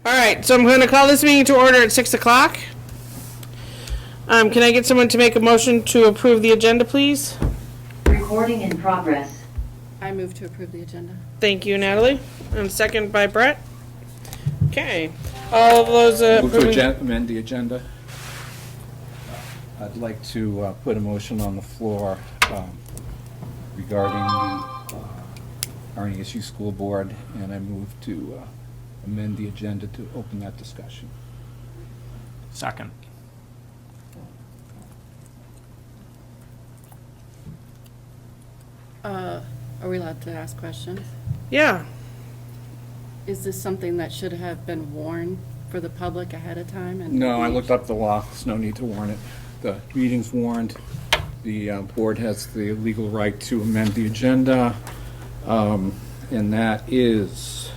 All right, so I'm going to call this meeting to order at 6 o'clock. Can I get someone to make a motion to approve the agenda, please? Recording in progress. I move to approve the agenda. Thank you, Natalie. And second by Brett. Okay. All of those Move to approving... amend the agenda. I'd like to put a motion on the floor regarding the RNESU School Board, and I move to amend the agenda to open that discussion. Second. Are we allowed to ask questions? Yeah. Is this something that should have been warned for the public ahead of time? And No, I looked up the law. There's no need to warn it. The meeting's warned. The board has the legal right to amend the agenda, and that is...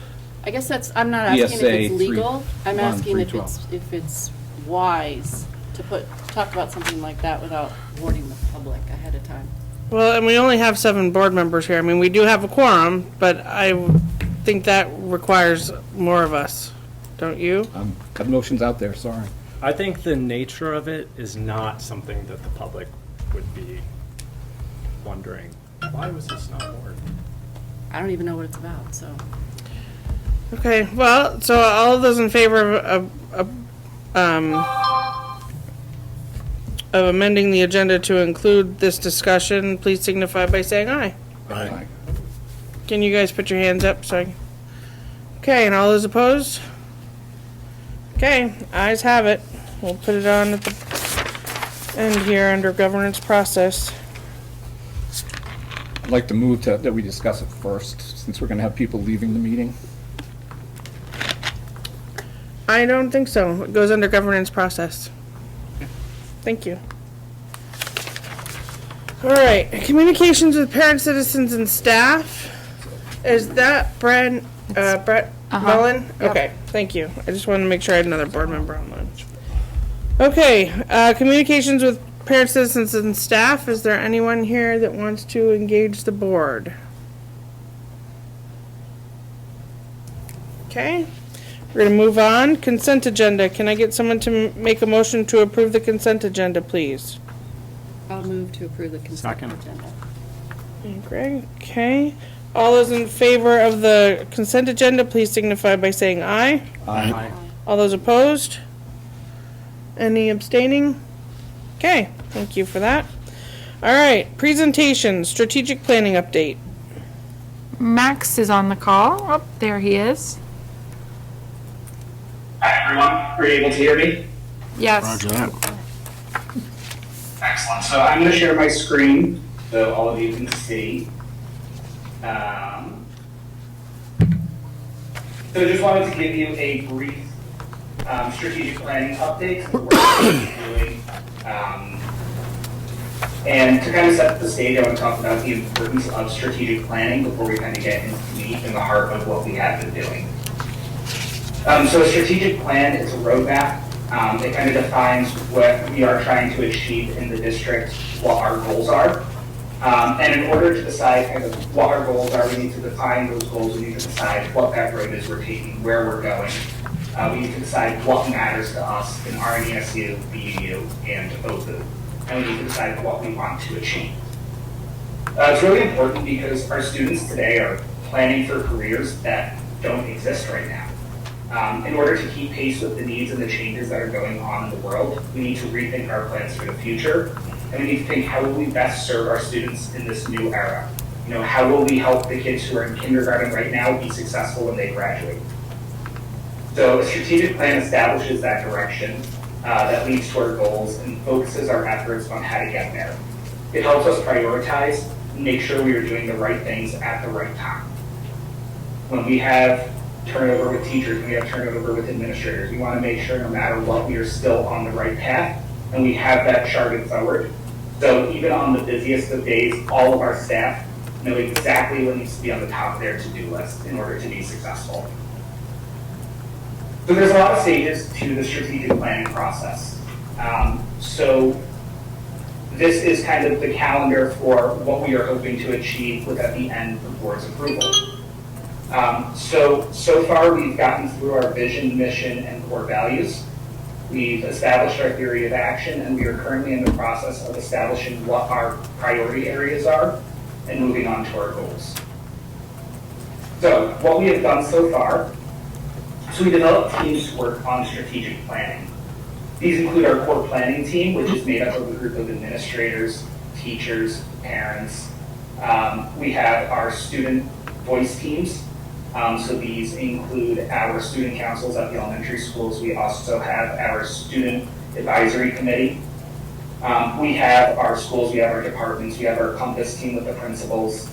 I guess that's, I'm not asking if it's ESA legal. I'm asking if 312. if it's wise to talk about something like that without warning the public ahead of time. Well, and we only have 7 board members here. I mean, we do have a quorum, but I think that requires more of us. Don't you? Got motions out there, sorry. I think the nature of it is not something that the public would be wondering, why was this not warned? I don't even know what it's about, so. Okay, well, so all of those in favor of amending the agenda to include this discussion, please signify by saying aye. Aye. Can you guys put your hands up so I... Okay, and all those opposed? Okay, ayes have it. We'll put it on at the end here under governance process. I'd like to move to, that we discuss it first, since we're going to have people leaving the meeting. I don't think so. It goes under governance process. Thank you. All right, communications with parents, citizens, and staff. Is that Brett Mullen? Yep. Okay, thank you. I just wanted to make sure I had another board member online. Okay, communications with parents, citizens, and staff. Is there anyone here that wants to engage the board? Okay. We're going to move on. Consent agenda. Can I get someone to make a motion to approve the consent agenda, please? I'll move to approve the consent Second. agenda. And Greg, okay. All those in favor of the consent agenda, please signify by saying aye. Aye. All those opposed? Any abstaining? Okay, thank you for that. All right, presentation, strategic planning update. Max is on the call. Oh, there he is. Hi everyone, are you able to hear me? Yes. Excellent. So I'm going to share my screen so all of you can see. So I just wanted to give you a brief strategic planning update of what we're doing. And to kind of set the stage, I want to talk about the importance of strategic planning before we kind of get into the heart of what we have been doing. So a strategic plan is a roadmap. It kind of defines what we are trying to achieve in the district, what our goals are. And in order to decide kind of what our goals are, we need to define those goals. We need to decide what that road is we're taking, where we're going. We need to decide what matters to us in RNESU, BU, and OVU. And we need to decide what we want to achieve. It's really important because our students today are planning for careers that don't exist right now. In order to keep pace with the needs and the changes that are going on in the world, we need to rethink our plans for the future, and we need to think, how will we best serve our students in this new era? You know, how will we help the kids who are in kindergarten right now be successful when they graduate? So a strategic plan establishes that direction that leads to our goals and focuses our efforts on how to get there. It helps us prioritize and make sure we are doing the right things at the right time. When we have turnover with teachers, we have turnover with administrators. We want to make sure no matter what, we are still on the right path and we have that charted forward. So even on the busiest of days, all of our staff know exactly what needs to be on the top of their to-do list in order to be successful. So there's a lot of stages to the strategic planning process. So this is kind of the calendar for what we are hoping to achieve with at the end the board's approval. So far we've gotten through our vision, mission, and core values. We've established our theory of action, and we are currently in the process of establishing what our priority areas are and moving on to our goals. So what we have done so far, so we developed teams to work on strategic planning. These include our core planning team, which is made up of a group of administrators, teachers, parents. We have our student voice teams. So these include our student councils at the elementary schools. We also have our student advisory committee. We have our schools, we have our departments, we have our Compass team with the principals,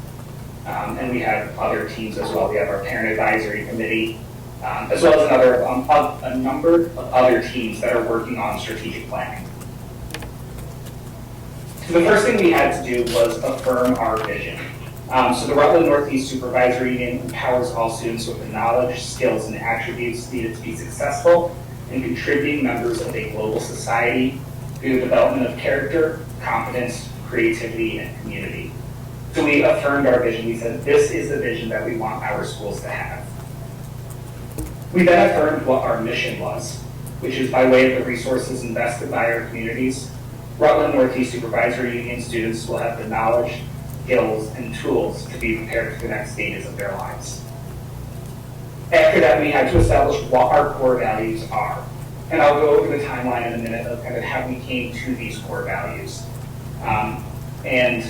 and we have other teams as well. We have our parent advisory committee, as well as a number of other teams that are working on strategic planning. So the first thing we had to do was affirm our vision. So the Rutland Northeast Supervisory Union empowers all students with the knowledge, skills, and attributes needed to be successful and contributing members of a global society through the development of character, competence, creativity, and community. So we affirmed our vision. We said, this is the vision that we want our schools to have. We then affirmed what our mission was, which is by way of the resources invested by our communities, Rutland Northeast Supervisory Union students will have the knowledge, skills, and tools to be prepared for the next stages of their lives. After that, we had to establish what our core values are. And I'll go over the timeline in a minute of kind of how we came to these core values. And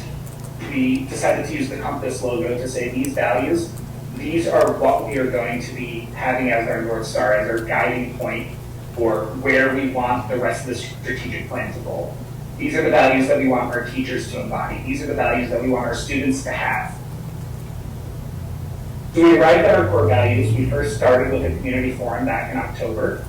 we decided to use the Compass logo to say these values, these are what we are going to be having as our North Star, as our guiding point for where we want the rest of the strategic plan to go. These are the values that we want our teachers to embody. These are the values that we want our students to have. So we arrived at our core values. We first started with a community forum back in October,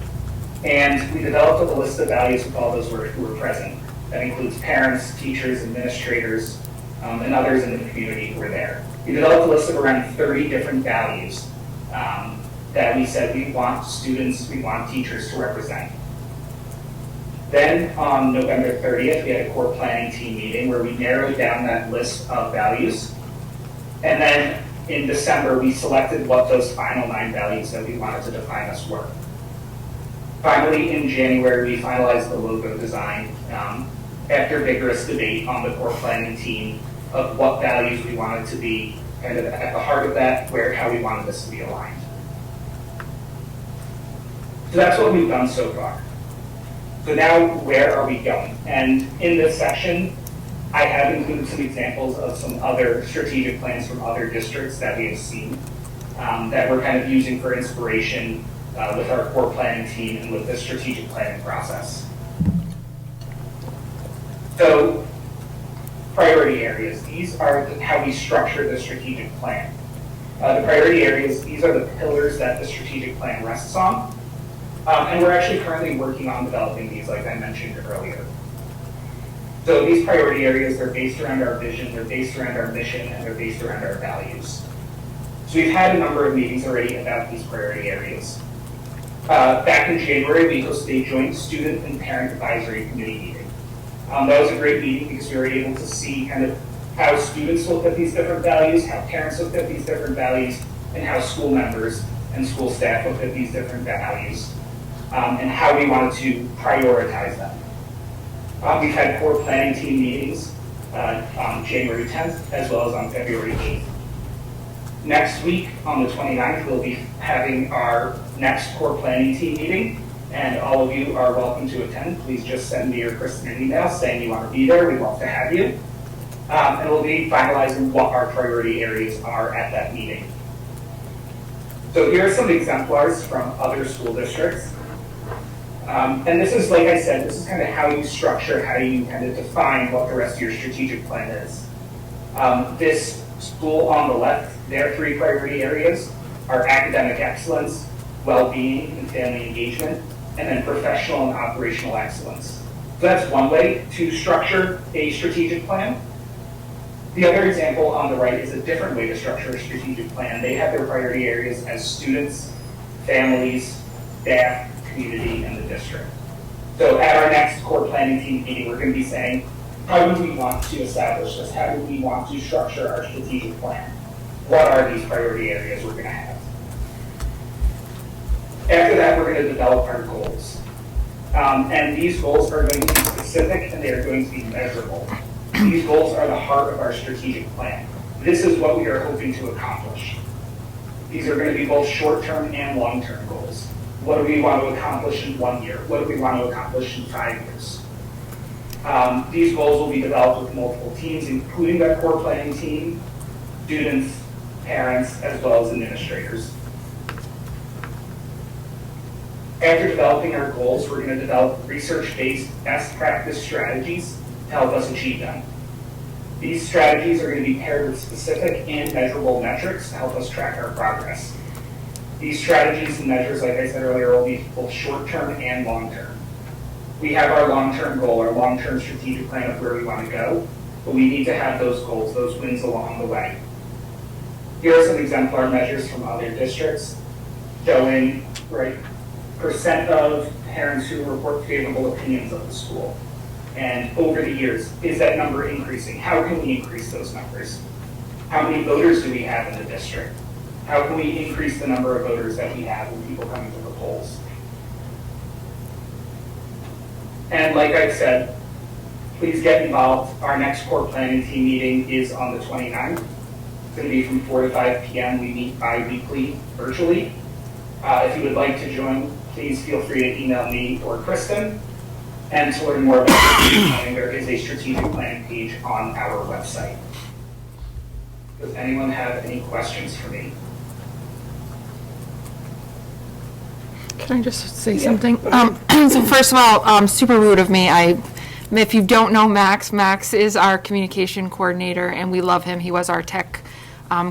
and we developed a list of values with all those who were present. That includes parents, teachers, administrators, and others in the community who were there. We developed a list of around 30 different values that we said we want students, we want teachers to represent. Then on November 30th, we had a core planning team meeting where we narrowed down that list of values. And then in December, we selected what those final 9 values that we wanted to define us were. Finally, in January, we finalized the logo design after vigorous debate on the core planning team of what values we wanted to be kind of at the heart of that, how we wanted this to be aligned. So that's what we've done so far. So now, where are we going? And in this section, I have included some examples of some other strategic plans from other districts that we have seen that we're kind of using for inspiration with our core planning team and with the strategic planning process. So, priority areas. These are how we structure the strategic plan. The priority areas, these are the pillars that the strategic plan rests on. And we're actually currently working on developing these, like I mentioned earlier. So these priority areas, they're based around our vision, they're based around our mission, and they're based around our values. So we've had a number of meetings already about these priority areas. Back in January, we hosted a joint student and parent advisory committee meeting. That was a great meeting because we were able to see kind of how students look at these different values, how parents look at these different values, and how school members and school staff look at these different values. And how we wanted to prioritize them. We've had core planning team meetings on January 10th as well as on February 8th. Next week, on the 29th, we'll be having our next core planning team meeting, and all of you are welcome to attend. Please just send me or Kristen an email saying you want to be there. We'd love to have you. And we'll be finalizing what our priority areas are at that meeting. So here are some exemplars from other school districts. And this is, like I said, this is kind of how you structure, how you kind of define what the rest of your strategic plan is. This school on the left, their 3 priority areas are academic excellence, well-being, and family engagement, and then professional and operational excellence. So that's one way to structure a strategic plan. The other example on the right is a different way to structure a strategic plan. They have their priority areas as students, families, staff, community, and the district. So at our next core planning team meeting, we're going to be saying, how do we want to establish this? How do we want to structure our strategic plan? what are these priority areas we're going to have. After that, we're going to develop our goals. And these goals are going to be specific and they are going to be measurable. These goals are the heart of our strategic plan. This is what we are hoping to accomplish. These are going to be both short-term and long-term goals. What do we want to accomplish in 1 year? What do we want to accomplish in 5 years? These goals will be developed with multiple teams, including that core planning team, students, parents, as well as administrators. After developing our goals, we're going to develop research-based best practice strategies to help us achieve them. These strategies are going to be paired with specific and measurable metrics to help us track our progress. These strategies and measures, like I said earlier, will be both short-term and long-term. We have our long-term goal, our long-term strategic plan of where we want to go, but we need to have those goals, those wins along the way. Here are some exemplar measures from other districts showing, right, percent of parents who report favorable opinions of the school. And over the years, is that number increasing? How can we increase those numbers? How many voters do we have in the district? How can we increase the number of voters that we have when people come to the polls? And like I said, please get involved. Our next core planning team meeting is on the 29th. It's going to be from 4 to 5 p.m. We meet bi-weekly virtually. If you would like to join, please feel free to email me or Kristen. And to learn more about strategic planning, there is a strategic planning page on our website. Does anyone have any questions for me? Can I just say something? So first of all, super rude of me. If you don't know Max, Max is our communication coordinator, and we love him. He was our tech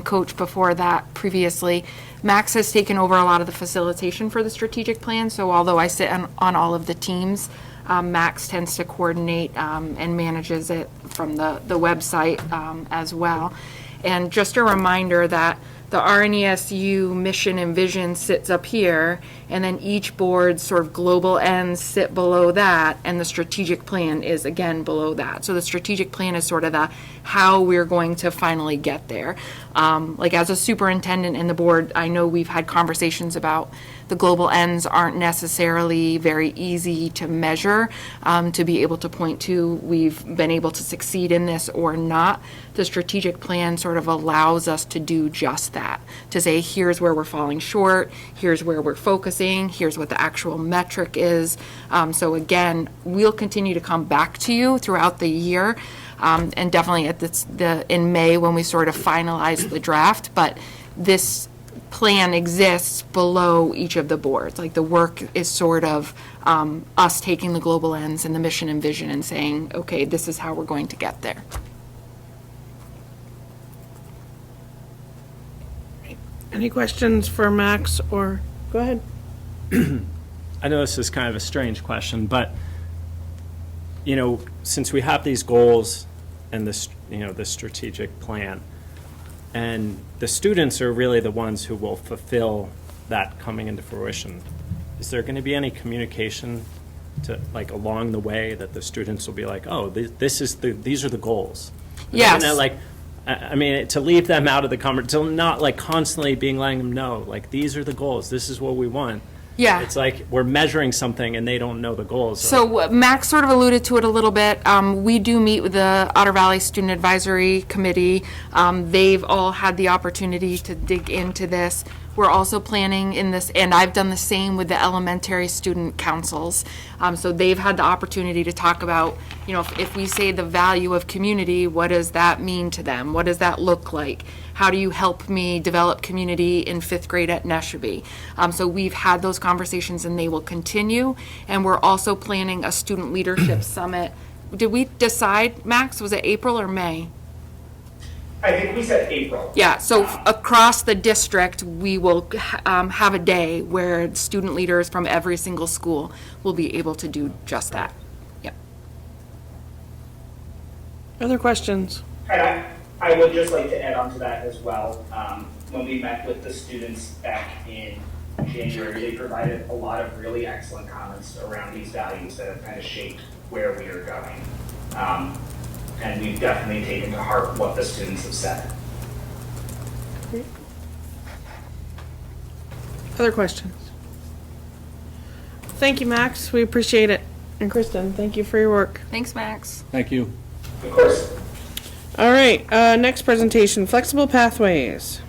coach before that previously. Max has taken over a lot of the facilitation for the strategic plan, so although I sit on all of the teams, Max tends to coordinate and manages it from the website as well. And just a reminder that the RNESU mission and vision sits up here, and then each board's sort of global ends sit below that, and the strategic plan is again below that. So the strategic plan is sort of the how we're going to finally get there. Like as a superintendent and the board, I know we've had conversations about the global ends aren't necessarily very easy to measure, to be able to point to we've been able to succeed in this or not. The strategic plan sort of allows us to do just that, to say here's where we're falling short, here's where we're focusing, here's what the actual metric is. So again, we'll continue to come back to you throughout the year, and definitely at in May when we sort of finalize the draft, but this plan exists below each of the boards. Like the work is sort of us taking the global ends and the mission and vision and saying, okay, this is how we're going to get there. Any questions for Max or, go ahead. I know this is kind of a strange question, but, you know, since we have these goals and this, you know, this strategic plan, and the students are really the ones who will fulfill that coming into fruition, is there going to be any communication to, like, along the way that the students will be like, oh, these are the goals? Yes. And like, I mean, to leave them out of the conversation, to not like constantly letting them know, like, these are the goals, this is what we want. Yeah. It's like we're measuring something and they don't know the goals. So Max sort of alluded to it a little bit. We do meet with the Otter Valley Student Advisory Committee. They've all had the opportunity to dig into this. We're also planning in this, and I've done the same with the elementary student councils. So they've had the opportunity to talk about, you know, if we say the value of community, what does that mean to them? What does that look like? How do you help me develop community in 5th grade at Neshabe? So we've had those conversations and they will continue. And we're also planning a student leadership summit. Did we decide, Max, was it April or May? I think we said April. Yeah, so across the district, we will have a day where student leaders from every single school will be able to do just that. Yep. Other questions? And I would just like to add on to that as well. When we met with the students back in January, they provided a lot of really excellent comments around these values that have kind of shaped where we are going. And we've definitely taken to heart what the students have said. Other questions? Thank you, Max. We appreciate it. And Kristen, thank you for your work. Thanks, Max. Thank you. Of course. All right, next presentation, flexible pathways.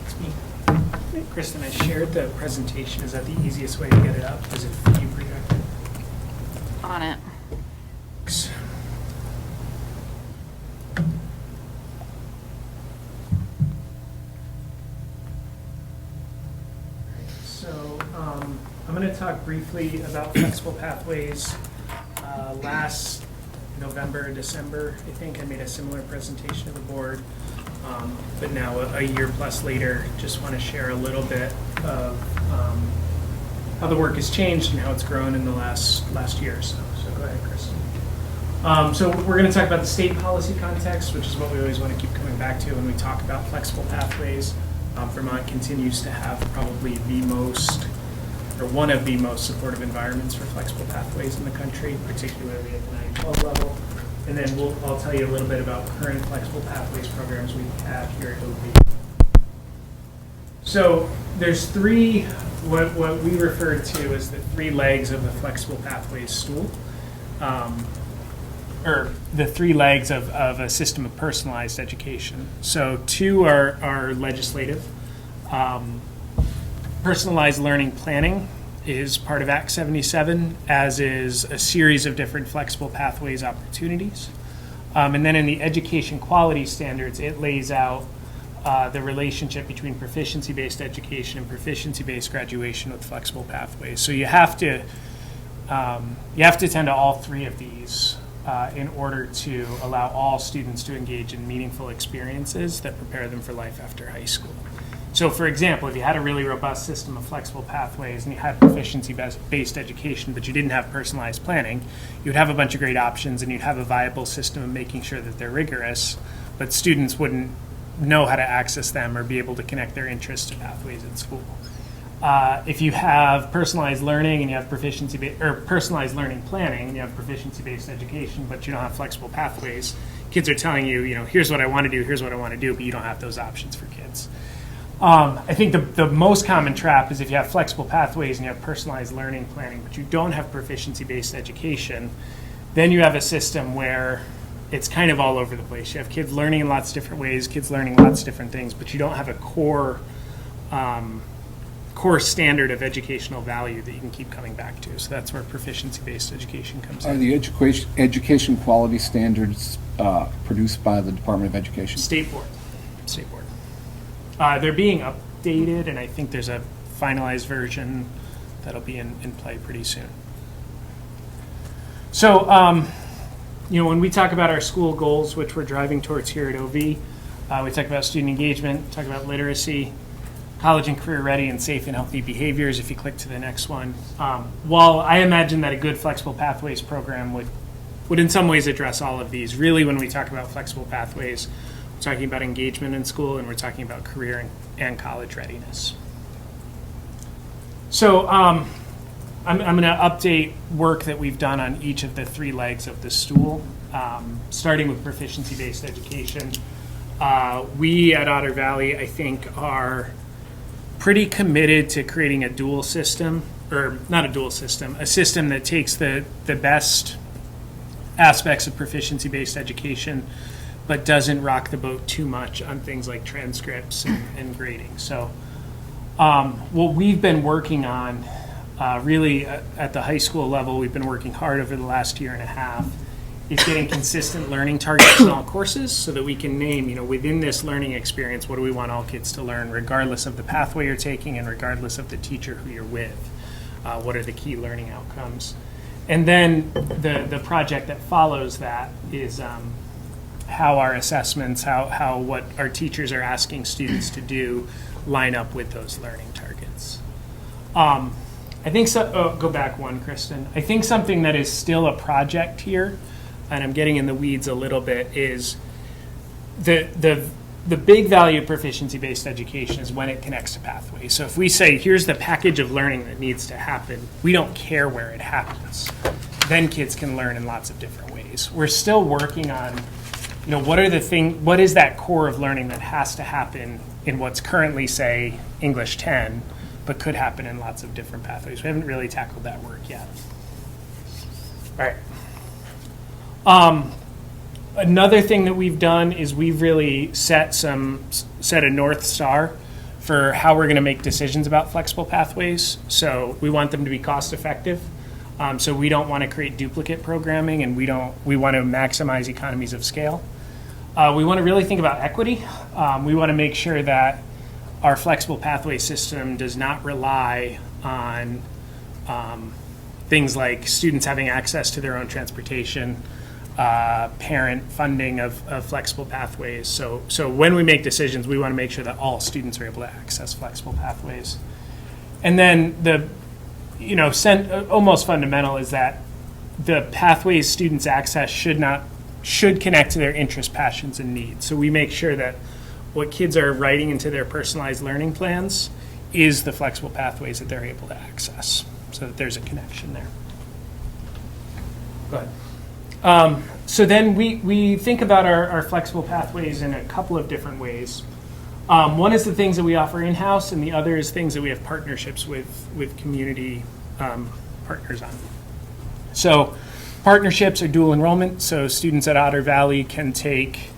It's me. Kristen, I shared the presentation. Is that the easiest way to get it up? Is it for you projected? On it. So I'm going to talk briefly about flexible pathways. Last November, December, I think I made a similar presentation to the board. But now a year plus later, just want to share a little bit of how the work has changed and how it's grown in the last year or so. So go ahead, Kristen. So we're going to talk about the state policy context, which is what we always want to keep coming back to when we talk about flexible pathways. Vermont continues to have probably the most, or one of the most supportive environments for flexible pathways in the country, particularly at the 9-12 level. And then I'll tell you a little bit about current flexible pathways programs we have here at OVUHS. So there's three, what we refer to as the three legs of the flexible pathways stool, or the three legs of a system of personalized education. So two are legislative. Personalized learning planning is part of Act 77, as is a series of different flexible pathways opportunities. And then in the education quality standards, it lays out the relationship between proficiency-based education and proficiency-based graduation with flexible pathways. So you have to attend to all three of these in order to allow all students to engage in meaningful experiences that prepare them for life after high school. So for example, if you had a really robust system of flexible pathways and you had proficiency-based education, but you didn't have personalized planning, you'd have a bunch of great options and you'd have a viable system of making sure that they're rigorous, but students wouldn't know how to access them or be able to connect their interests to pathways in school. If you have personalized learning and you have personalized learning planning and you have proficiency-based education, but you don't have flexible pathways, kids are telling you, here's what I want to do, here's what I want to do, but you don't have those options for kids. I think the most common trap is if you have flexible pathways and you have personalized learning planning, but you don't have proficiency-based education, then you have a system where it's kind of all over the place. You have kids learning in lots of different ways, kids learning lots of different things, but you don't have a core standard of educational value that you can keep coming back to. So that's where proficiency-based education comes in. Are the education quality standards produced by the Department of Education? State board. They're being updated, and I think there's a finalized version that'll be in play pretty soon. So, when we talk about our school goals, which we're driving towards here at OV, we talk about student engagement, talk about literacy, college and career ready, and safe and healthy behaviors. If you click to the next one, while I imagine that a good flexible pathways program would in some ways address all of these, really when we talk about flexible pathways, we're talking about engagement in school and we're talking about career and college readiness. So I'm going to update work that we've done on each of the three legs of the stool, starting with proficiency-based education. We at Otter Valley, I think, are pretty committed to creating a dual system, or not a dual system, a system that takes the best aspects of proficiency-based education but doesn't rock the boat too much on things like transcripts and grading. So what we've been working on really at the high school level, we've been working hard over the last year and a half, is getting consistent learning targets in all courses so that we can name, within this learning experience, what do we want all kids to learn, regardless of the pathway you're taking and regardless of the teacher who you're with. What are the key learning outcomes? And then the project that follows that is how our assessments, how what our teachers are asking students to do line up with those learning targets. I think go back one, Kristen. I think something that is still a project here, and I'm getting in the weeds a little bit, is the big value of proficiency-based education is when it connects to pathways. So if we say, here's the package of learning that needs to happen, we don't care where it happens. Then kids can learn in lots of different ways. We're still working on, what is that core of learning that has to happen in what's currently, say, English 10, but could happen in lots of different pathways. We haven't really tackled that work yet. All right. Another thing that we've done is we've really set a North Star for how we're going to make decisions about flexible pathways. So we want them to be cost effective. So we don't want to create duplicate programming, and we want to maximize economies of scale. We want to really think about equity. We want to make sure that our flexible pathway system does not rely on things like students having access to their own transportation, parent funding of flexible pathways. So when we make decisions, we want to make sure that all students are able to access flexible pathways. And then almost fundamental is that the pathways students access should connect to their interests, passions, and needs. So we make sure that what kids are writing into their personalized learning plans is the flexible pathways that they're able to access, so that there's a connection there. Go ahead. So then we think about our flexible pathways in a couple of different ways. One is the things that we offer in-house, and the other is things that we have partnerships with community partners on. So partnerships are dual enrollment, so students at Otter Valley can take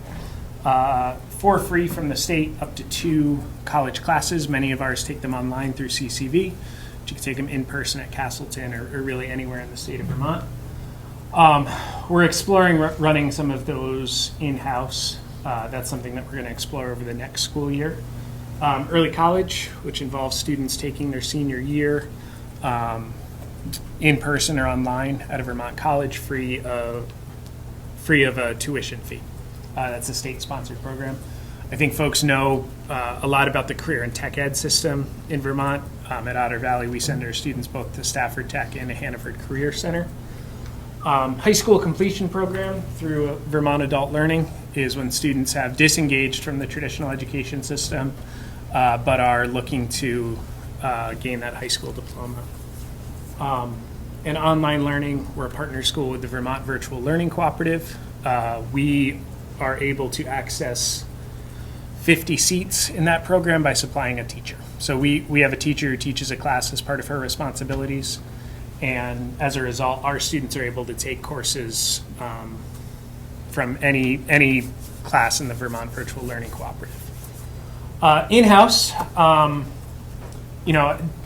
for free from the state up to 2 college classes. Many of ours take them online through CCV. But you can take them in person at Castleton or really anywhere in the state of Vermont. We're exploring running some of those in-house. That's something that we're going to explore over the next school year. Early college, which involves students taking their senior year in person or online at a Vermont college, free of a tuition fee. That's a state-sponsored program. I think folks know a lot about the career and tech ed system in Vermont. At Otter Valley, we send our students both to Stafford Tech and to Hannaford Career Center. High school completion program through Vermont Adult Learning is when students have disengaged from the traditional education system, but are looking to gain that high school diploma. And online learning, we're a partner school with the Vermont Virtual Learning Cooperative. We are able to access 50 seats in that program by supplying a teacher. So we have a teacher who teaches a class as part of her responsibilities. And as a result, our students are able to take courses from any class in the Vermont Virtual Learning Cooperative. In-house,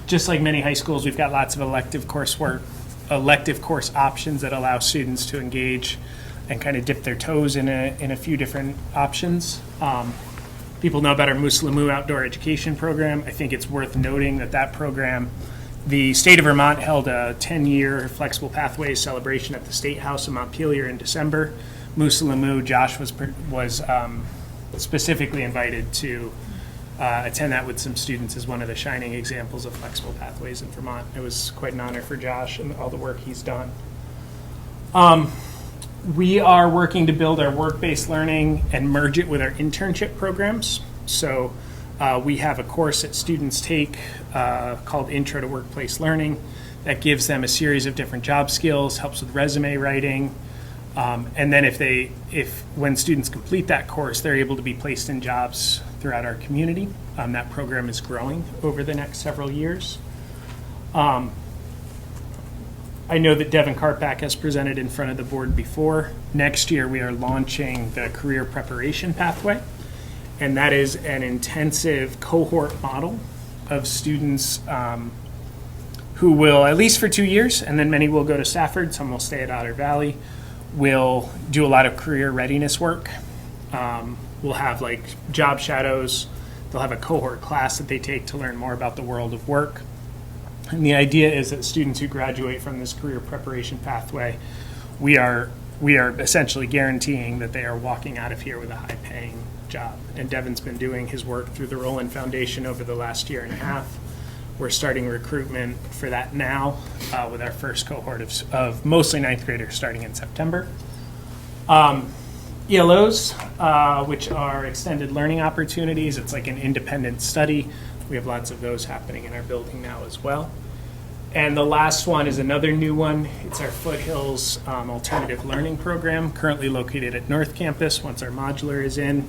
just like many high schools, we've got lots of elective course options that allow students to engage and kind of dip their toes in a few different options. People know about our Moose-Lamoo Outdoor Education Program. I think it's worth noting that program, the state of Vermont held a 10-year flexible pathways celebration at the State House in Montpelier in December. Moose-Lamoo, Josh was specifically invited to attend that with some students as one of the shining examples of flexible pathways in Vermont. It was quite an honor for Josh and all the work he's done. We are working to build our work-based learning and merge it with our internship programs. So we have a course that students take called Intro to Workplace Learning that gives them a series of different job skills, helps with resume writing, and then when students complete that course, they're able to be placed in jobs throughout our community. That program is growing over the next several years. I know that Devin Karpak has presented in front of the board before. Next year, we are launching the career preparation pathway, and that is an intensive cohort model of students who will, at least for 2 years, and then many will go to Stafford, some will stay at Otter Valley, will do a lot of career readiness work. We'll have job shadows. They'll have a cohort class that they take to learn more about the world of work. And the idea is that students who graduate from this career preparation pathway, we are essentially guaranteeing that they are walking out of here with a high-paying job. And Devin's been doing his work through the Roland Foundation over the last year and a half. We're starting recruitment for that now with our first cohort of mostly ninth graders starting in September. ELOs, which are extended learning opportunities. It's like an independent study. We have lots of those happening in our building now as well. And the last one is another new one. It's our Foothills Alternative Learning Program, currently located at North Campus. Once our modular is in,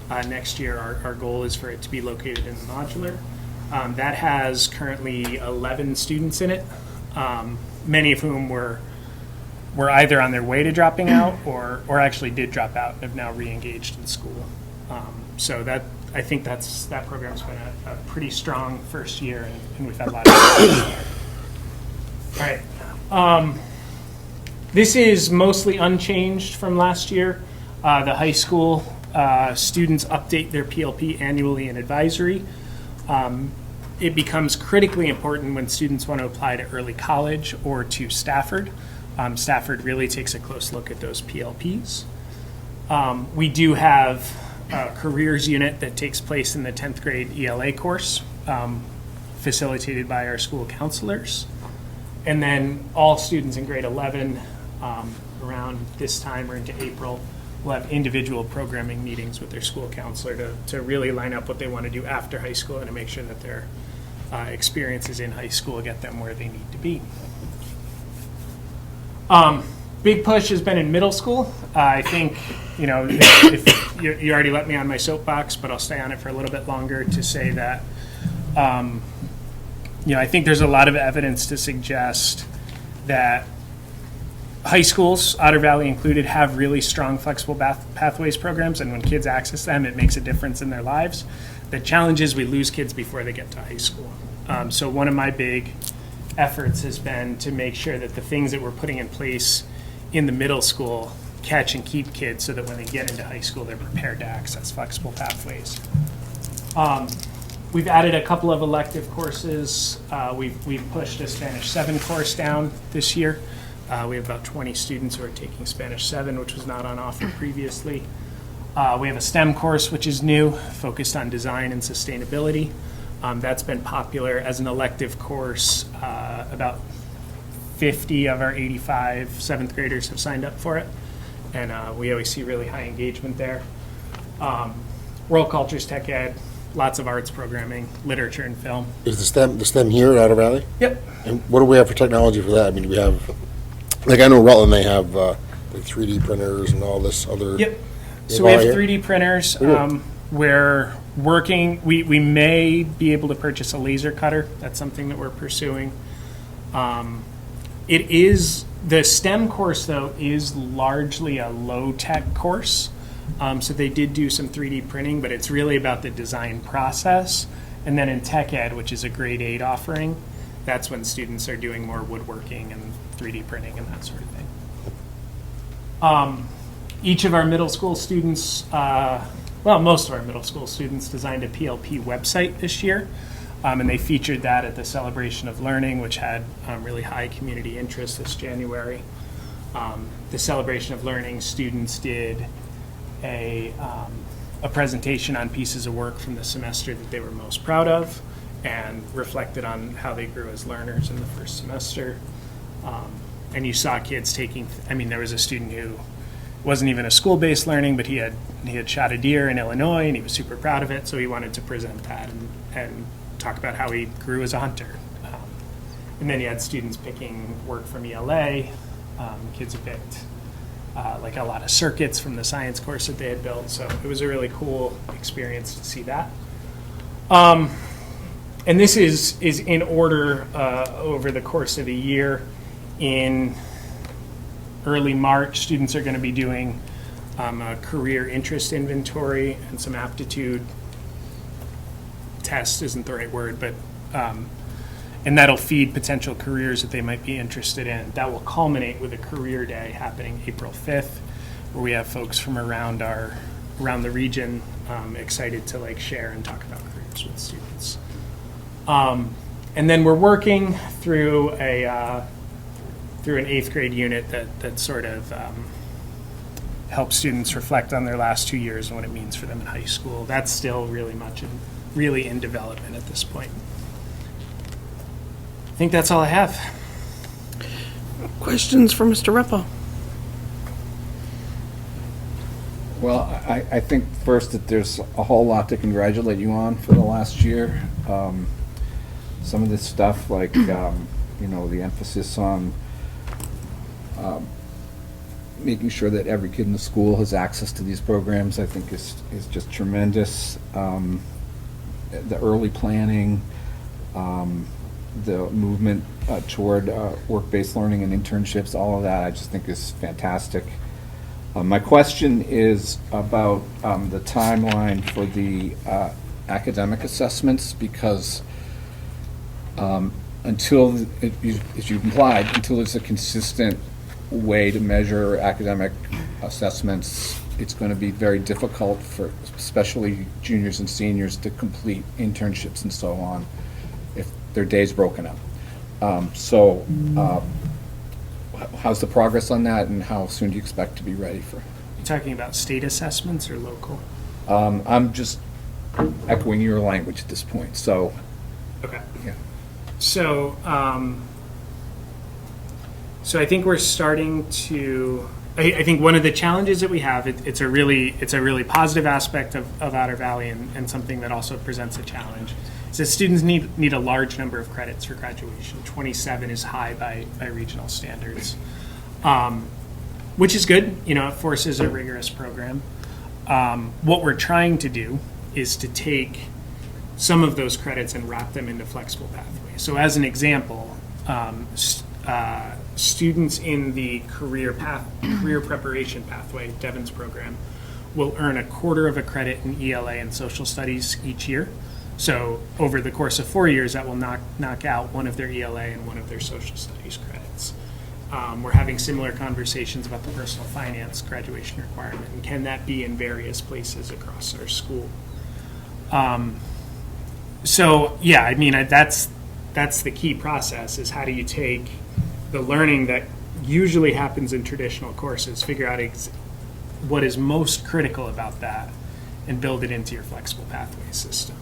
Next year, our goal is for it to be located in the modular. That has currently 11 students in it, many of whom were either on their way to dropping out or actually did drop out and have now re-engaged in school. So I think that program's been a pretty strong first year, and we've had a lot of. All right. This is mostly unchanged from last year. The high school students update their PLP annually in advisory. It becomes critically important when students want to apply to early college or to Stafford. Stafford really takes a close look at those PLPs. We do have a careers unit that takes place in the 10th grade ELA course, facilitated by our school counselors. And then all students in grade 11, around this time or into April, will have individual programming meetings with their school counselor to really line up what they want to do after high school and to make sure that their experiences in high school get them where they need to be. Big push has been in middle school. I think, if you already let me on my soapbox, but I'll stay on it for a little bit longer to say that, I think there's a lot of evidence to suggest that high schools, Otter Valley included, have really strong flexible pathways programs, and when kids access them, it makes a difference in their lives. The challenge is we lose kids before they get to high school. So one of my big efforts has been to make sure that the things that we're putting in place in the middle school catch and keep kids so that when they get into high school, they're prepared to access flexible pathways. We've added a couple of elective courses. We've pushed a Spanish 7 course down this year. We have about 20 students who are taking Spanish 7, which was not on offer previously. We have a STEM course, which is new, focused on design and sustainability. That's been popular as an elective course. About 50 of our 85 7th graders have signed up for it, and we always see really high engagement there. World Cultures, Tech Ed, lots of arts programming, literature and film. Is the STEM here at Otter Valley? Yep. And what do we have for technology for that? I mean, do we have, like, I know Rutland, they have like 3D printers and all this other. Yep. So we have 3D printers. We're working, we may be able to purchase a laser cutter. That's something that we're pursuing. The STEM course, though, is largely a low-tech course. So they did do some 3D printing, but it's really about the design process. And then in Tech Ed, which is a grade 8 offering, that's when students are doing more woodworking and 3D printing and that sort of thing. Each of our middle school students, most of our middle school students designed a PLP website this year. And they featured that at the Celebration of Learning, which had really high community interest this January. The Celebration of Learning students did a presentation on pieces of work from the semester that they were most proud of and reflected on how they grew as learners in the first semester. And you saw kids there was a student who wasn't even a school-based learning, but he had shot a deer in Illinois and he was super proud of it, so he wanted to present that and talk about how he grew as a hunter. And then you had students picking work from ELA. Kids who picked like a lot of circuits from the science course that they had built. So it was a really cool experience to see that. And this is in order over the course of the year. In early March, students are going to be doing a career interest inventory and some aptitude test isn't the right word, but and that'll feed potential careers that they might be interested in. That will culminate with a career day happening April 5th, where we have folks from around the region excited to share and talk about careers with students. And then we're working through an 8th grade unit that sort of helps students reflect on their last 2 years and what it means for them in high school. That's still really in development at this point. I think that's all I have. Questions for Mr. Repo? Well, I think first that there's a whole lot to congratulate you on for the last year. Some of this stuff, like the emphasis on making sure that every kid in the school has access to these programs, I think is just tremendous. The early planning, the movement toward work-based learning and internships, all of that, I just think is fantastic. My question is about the timeline for the academic assessments, because until, as you implied, until there's a consistent way to measure academic assessments, it's going to be very difficult for especially juniors and seniors to complete internships and so on if their day's broken up. How's the progress on that, and how soon do you expect to be ready for? You talking about state assessments or local? I'm just echoing your language at this point, so. Okay. Yeah. So, so I think we're starting to. I think one of the challenges that we have, it's a really positive aspect of Otter Valley, and something that also presents a challenge, is that students need a large number of credits for graduation. 27 is high by regional standards, which is good. You know, it forces a rigorous program. What we're trying to do is to take some of those credits and wrap them into flexible pathways. So as an example, students in the career preparation pathway, Devon's program, will earn 1/4 of a credit in ELA and social studies each year. So over the course of 4 years, that will knock out one of their ELA and one of their social studies credits. We're having similar conversations about the personal finance graduation requirement, and can that be in various places across our school? So yeah, I mean, that's the key process, is how do you take the learning that usually happens in traditional courses, figure out what is most critical about that, and build it into your flexible pathway system.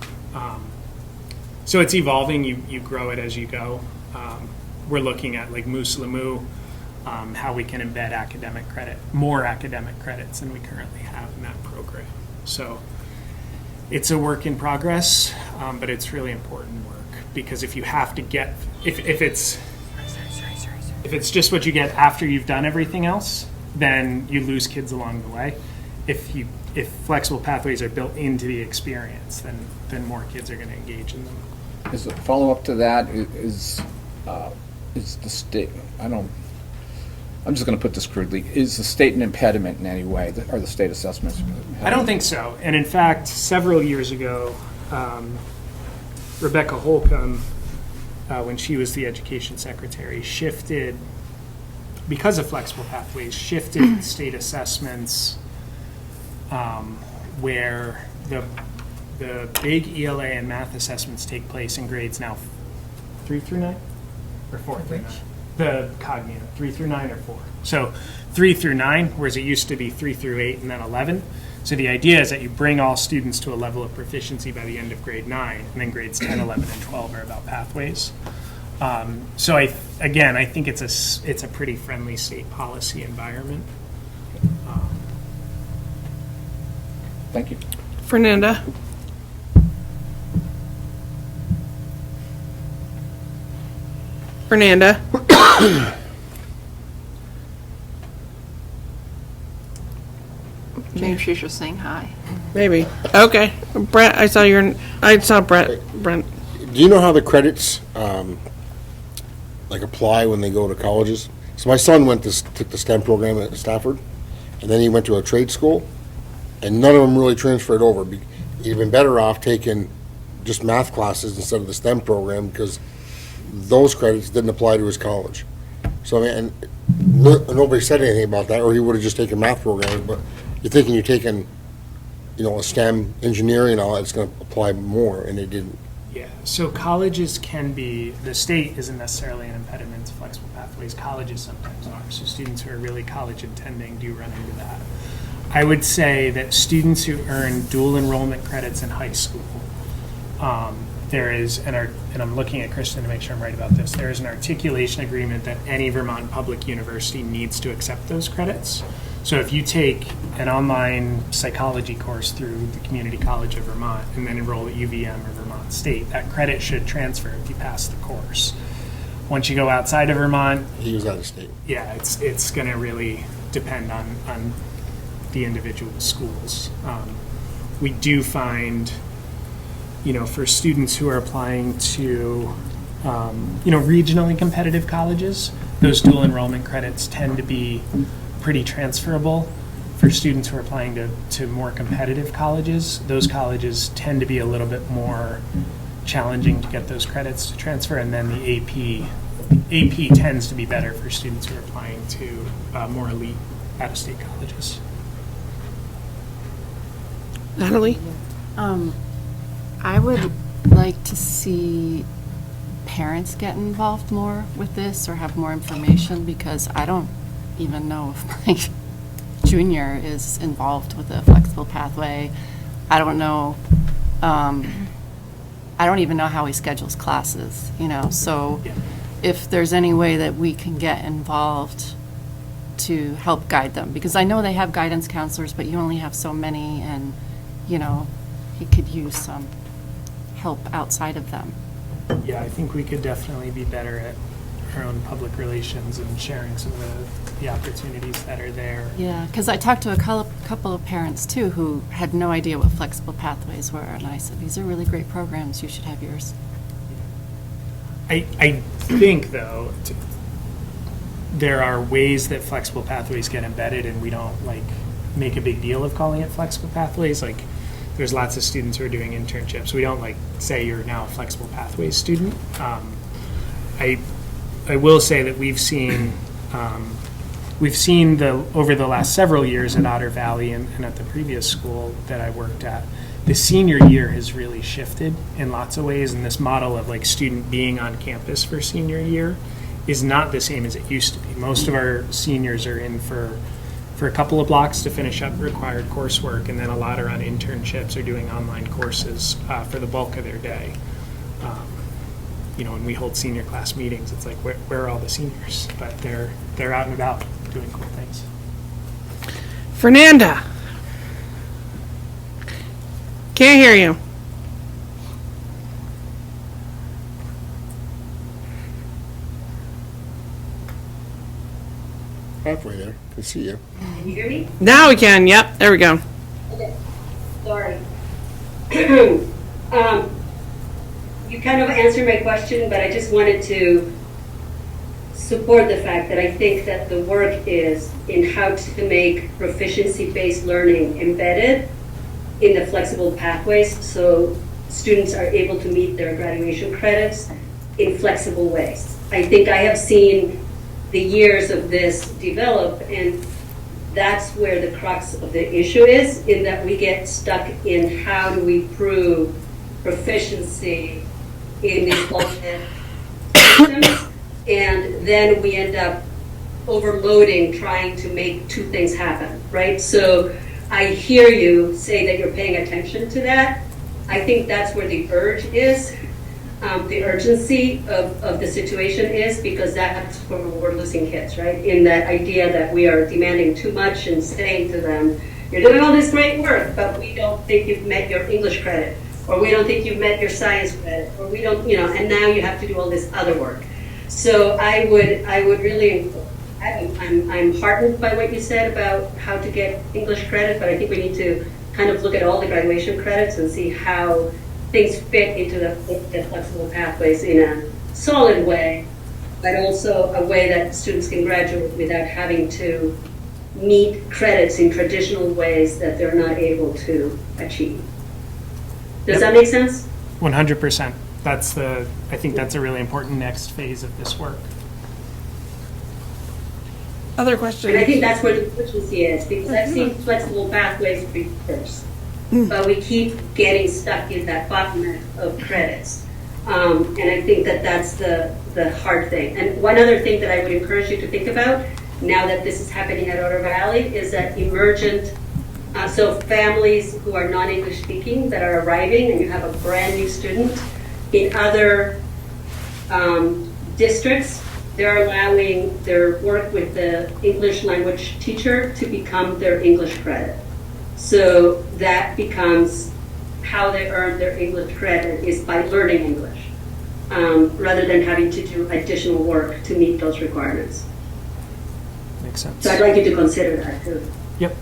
So it's evolving. You grow it as you go. We're looking at, like Moose Lamoo, how we can embed more academic credits than we currently have in that program. So it's a work in progress, but it's really important work, because if you have to get, if it's just what you get after you've done everything else, then you lose kids along the way. If flexible pathways are built into the experience, then more kids are going to engage in them. As a follow-up to that, is the state, I'm just going to put this crudely, is the state an impediment in any way, or the state assessments? I don't think so. And in fact, several years ago, Rebecca Holcomb, when she was the education secretary, shifted, because of flexible pathways, shifted state assessments where the big ELA and math assessments take place in grades now 3 through 9 or 4 through 9. The cognitive, 3 through 9 or 4. So 3 through 9, whereas it used to be 3 through 8 and then 11. So the idea is that you bring all students to a level of proficiency by the end of grade 9, and then grades 10, 11, and 12 are about pathways. So I think it's a pretty friendly state policy environment. Thank you. Fernanda? Fernanda? Maybe she's just saying hi. Maybe. Okay. Brent, I saw Brent. Do you know how the credits, apply when they go to colleges? So my son took the STEM program at Stafford, and then he went to a trade school, and none of them really transferred over. He'd been better off taking just math classes instead of the STEM program, because those credits didn't apply to his college. So, I mean, and nobody said anything about that, or he would have just taken math programs, but you're thinking you're taking, a STEM engineering and all that, it's going to apply more, and they didn't. Yeah, so colleges can be, the state isn't necessarily an impediment to flexible pathways. Colleges sometimes are. So students who are really college intending do run into that. I would say that students who earn dual enrollment credits in high school, there is, and I'm looking at Kristen to make sure I'm right about this, there is an articulation agreement that any Vermont public university needs to accept those credits. So if you take an online psychology course through the Community College of Vermont and then enroll at UVM or Vermont State, that credit should transfer if you pass the course. Once you go outside of Vermont, He was out of state. yeah, it's going to really depend on the individual schools. We do find, for students who are applying to, regionally competitive colleges, those dual enrollment credits tend to be pretty transferable. For students who are applying to more competitive colleges, those colleges tend to be a little bit more challenging to get those credits to transfer, and then the AP tends to be better for students who are applying to more elite out-of-state colleges. Natalie? I would like to see parents get involved more with this or have more information, because I don't even know if my junior is involved with a flexible pathway. I don't know. I don't even know how he schedules classes, so if there's any way that we can get involved to help guide them, because I know they have guidance counselors, but you only have so many, and he could use some help outside of them. Yeah, I think we could definitely be better at our own public relations and sharing some of the opportunities that are there. Yeah, because I talked to a couple of parents too who had no idea what flexible pathways were, and I said, these are really great programs, you should have yours. I think, though, there are ways that flexible pathways get embedded, and we don't make a big deal of calling it flexible pathways. There's lots of students who are doing internships. We don't say you're now a flexible pathways student. I will say that we've seen over the last several years at Otter Valley and at the previous school that I worked at, the senior year has really shifted in lots of ways, and this model of student being on campus for senior year is not the same as it used to be. Most of our seniors are in for a couple of blocks to finish up required coursework, and then a lot are on internships or doing online courses for the bulk of their day. When we hold senior class meetings, it's where are all the seniors? But they're out and about doing cool things. Fernanda? Can't hear you. Halfway there, can see you. Can you hear me? Now we can. Yep, there we go. Okay, sorry. You kind of answered my question, but I just wanted to support the fact that I think that the work is in how to make proficiency-based learning embedded in the flexible pathways so students are able to meet their graduation credits in flexible ways. I think I have seen the years of this develop, and that's where the crux of the issue is, in that we get stuck in how do we prove proficiency in these alternate systems, and then we end up overloading trying to make two things happen, right? So I hear you say that you're paying attention to that. I think that's where the urge is, the urgency of the situation is, because that's where we're losing kids, right? In that idea that we are demanding too much and saying to them, you're doing all this great work, but we don't think you've met your English credit, or we don't think you've met your science credit, or we don't, and now you have to do all this other work. So I would really, I'm heartened by what you said about how to get English credit, but I think we need to kind of look at all the graduation credits and see how things fit into the flexible pathways in a solid way, but also a way that students can graduate without having to meet credits in traditional ways that they're not able to achieve. Does that make sense? 100%. I think that's a really important next phase of this work. Other questions? And I think that's where the urgency is, because I've seen flexible pathways first, but we keep getting stuck in that bottleneck of credits. And I think that that's the hard thing. And one other thing that I would encourage you to think about, now that this is happening at Otter Valley, is that emergent, so families who are non-English speaking that are arriving, and you have a brand new student, in other districts, they're allowing their work with the English language teacher to become their English credit. So that becomes how they earn their English credit, is by learning English, rather than having to do additional work to meet those requirements. Makes sense. So I'd like you to consider that too. Yep.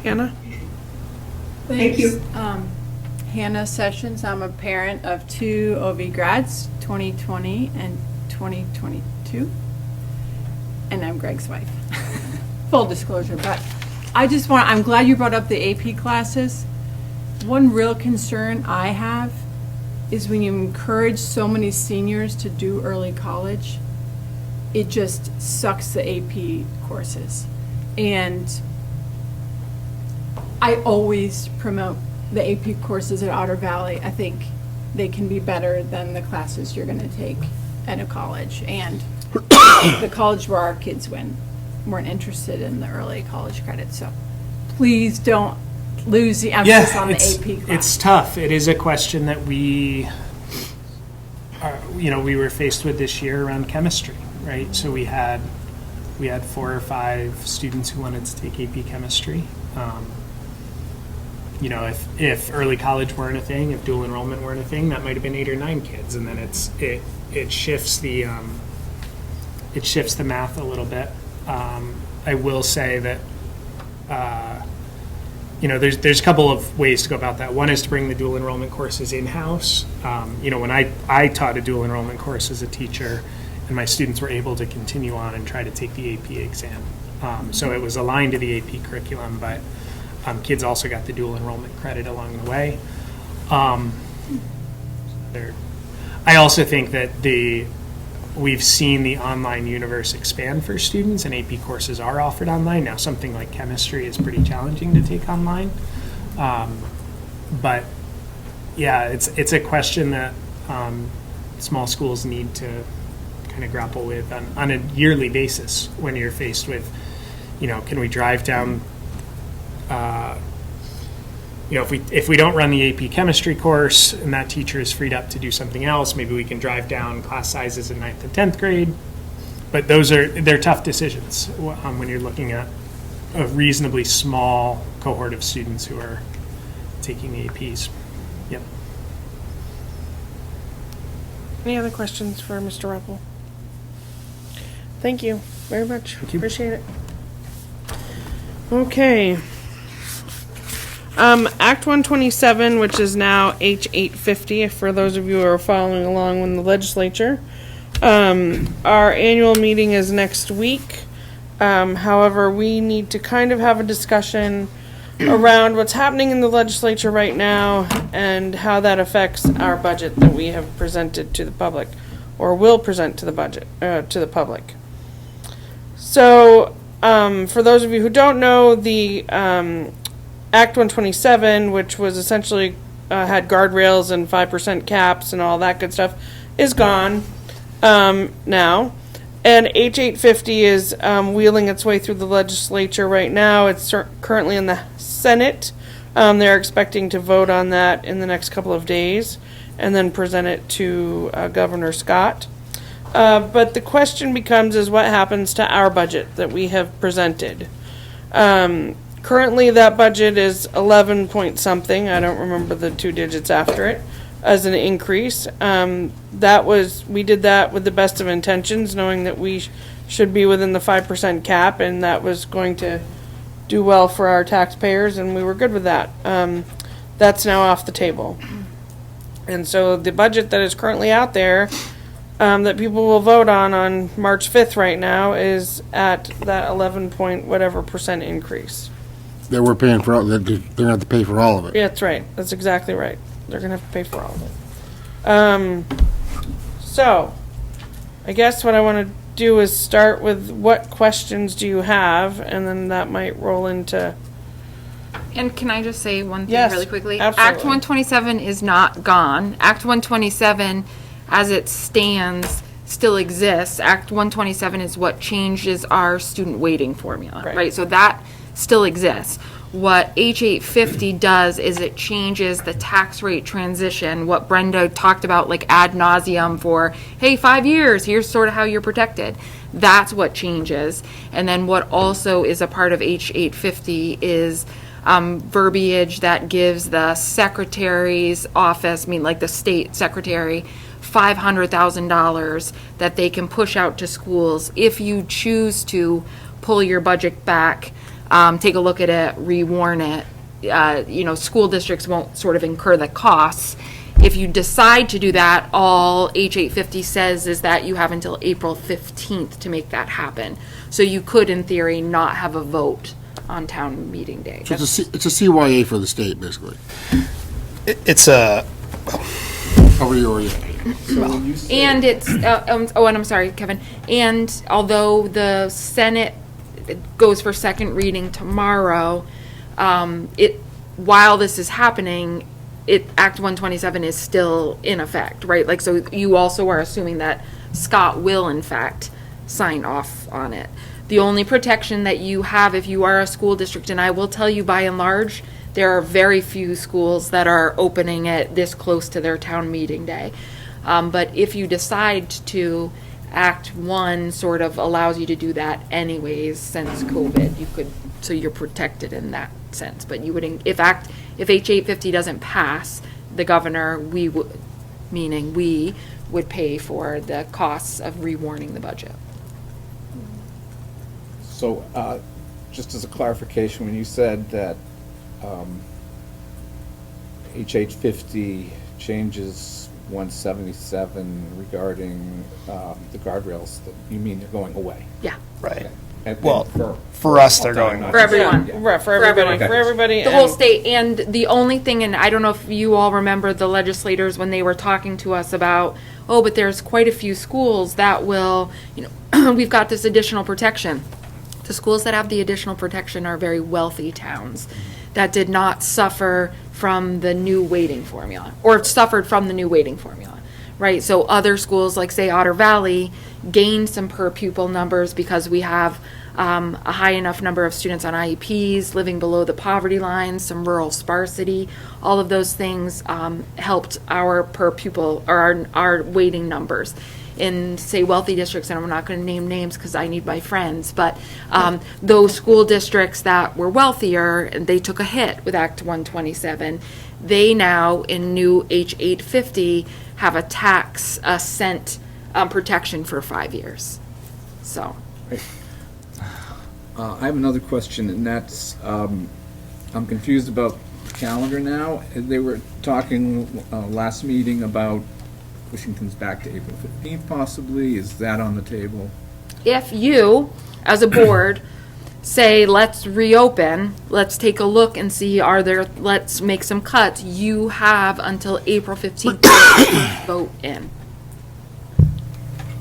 Hannah? Thank you. Hannah Sessions. I'm a parent of 2 OV grads, 2020 and 2022. And I'm Greg's wife. Full disclosure, but I'm glad you brought up the AP classes. One real concern I have is when you encourage so many seniors to do early college, it just sucks the AP courses. And I always promote the AP courses at Otter Valley. I think they can be better than the classes you're going to take at a college. And the college where our kids weren't interested in the early college credits. So please don't lose the emphasis on the AP class. It's tough. It is a question that we were faced with this year around chemistry, right? So we had 4 or 5 students who wanted to take AP chemistry. If early college weren't a thing, if dual enrollment weren't a thing, that might have been 8 or 9 kids, and then it shifts the math a little bit. I will say that there's a couple of ways to go about that. One is to bring the dual enrollment courses in-house. When I taught a dual enrollment course as a teacher, and my students were able to continue on and try to take the AP exam. So it was aligned to the AP curriculum, but kids also got the dual enrollment credit along the way. I also think that we've seen the online universe expand for students, and AP courses are offered online. Now, something like chemistry is pretty challenging to take online. But yeah, it's a question that small schools need to kind of grapple with on a yearly basis when you're faced with, can we drive down, if we don't run the AP chemistry course and that teacher is freed up to do something else, maybe we can drive down class sizes in 9th and 10th grade. But they're tough decisions when you're looking at a reasonably small cohort of students who are taking the APs. Yep. Any other questions for Mr. Ruppel? Thank you very much. Thank you. Appreciate it. Okay. Act 127, which is now H850, for those of you who are following along in the legislature. Our annual meeting is next week. However, we need to kind of have a discussion around what's happening in the legislature right now and how that affects our budget that we have presented to the public, or will present to the public. So, for those of you who don't know, the Act 127, which was essentially had guardrails and 5% caps and all that good stuff, is gone now. And H850 is wheeling its way through the legislature right now. It's currently in the Senate. They're expecting to vote on that in the next couple of days and then present it to Governor Scott. But the question is what happens to our budget that we have presented. Currently, that budget is 11 point something. I don't remember the 2 digits after it as an increase. We did that with the best of intentions, knowing that we should be within the 5% cap, and that was going to do well for our taxpayers, and we were good with that. That's now off the table. And so the budget that is currently out there that people will vote on March 5th right now is at that 11 point whatever percent increase. That we're paying for, they're going to have to pay for all of it. Yeah, that's right. That's exactly right. They're going to have to pay for all of it. So, I guess what I want to do is start with what questions do you have, and then that might roll into... And can I just say one thing Yes, really quickly? absolutely. Act 127 is not gone. Act 127, as it stands, still exists. Act 127 is what changes our student weighting formula, right? So that still exists. What H850 does is it changes the tax rate transition, what Brenda talked about like ad nauseum for, hey, 5 years, here's sort of how you're protected. That's what changes. And then what also is a part of H850 is verbiage that gives the secretary's office, like the state secretary, $500,000 that they can push out to schools if you choose to pull your budget back, take a look at it, rewarn it. School districts won't sort of incur the costs. If you decide to do that, all H850 says is that you have until April 15th to make that happen. So you could, in theory, not have a vote on town meeting day. So it's a CYA for the state, basically. It's a, Over your, And it's, and I'm sorry, Kevin, and although the Senate goes for second reading tomorrow, while this is happening, Act 127 is still in effect, right? Like, so you also are assuming that Scott will, in fact, sign off on it. The only protection that you have if you are a school district, and I will tell you by and large, there are very few schools that are opening it this close to their town meeting day. But if you decide to, Act 1 sort of allows you to do that anyways since COVID. You could, so you're protected in that sense. But you would, if H850 doesn't pass, the governor, meaning we would pay for the costs of rewarning the budget. So, just as a clarification, when you said that H850 changes 177 regarding the guardrails, you mean they're going away? Yeah. right. And Well, for us, they're going not For everyone. Yeah. For everybody, everyone. for everybody. The whole and- state, and the only thing, and I don't know if you all remember the legislators when they were talking to us about, oh, but there's quite a few schools that will, we've got this additional protection. The schools that have the additional protection are very wealthy towns that did not suffer from the new weighting formula, or suffered from the new weighting formula, right? So other schools, like say Otter Valley, gained some per pupil numbers because we have a high enough number of students on IEPs, living below the poverty line, some rural sparsity. All of those things helped our per pupil, or our weighting numbers. In, say, wealthy districts, and I'm not going to name names because I need my friends, but those school districts that were wealthier, and they took a hit with Act 127, they now, in new H850, have a cent protection for 5 years. So. I have another question, and that's, I'm confused about the calendar now. They were talking last meeting about pushing things back to April 15th possibly. Is that on the table? If you, as a board, say, let's reopen, let's take a look and see, let's make some cuts, you have until April 15th to vote in.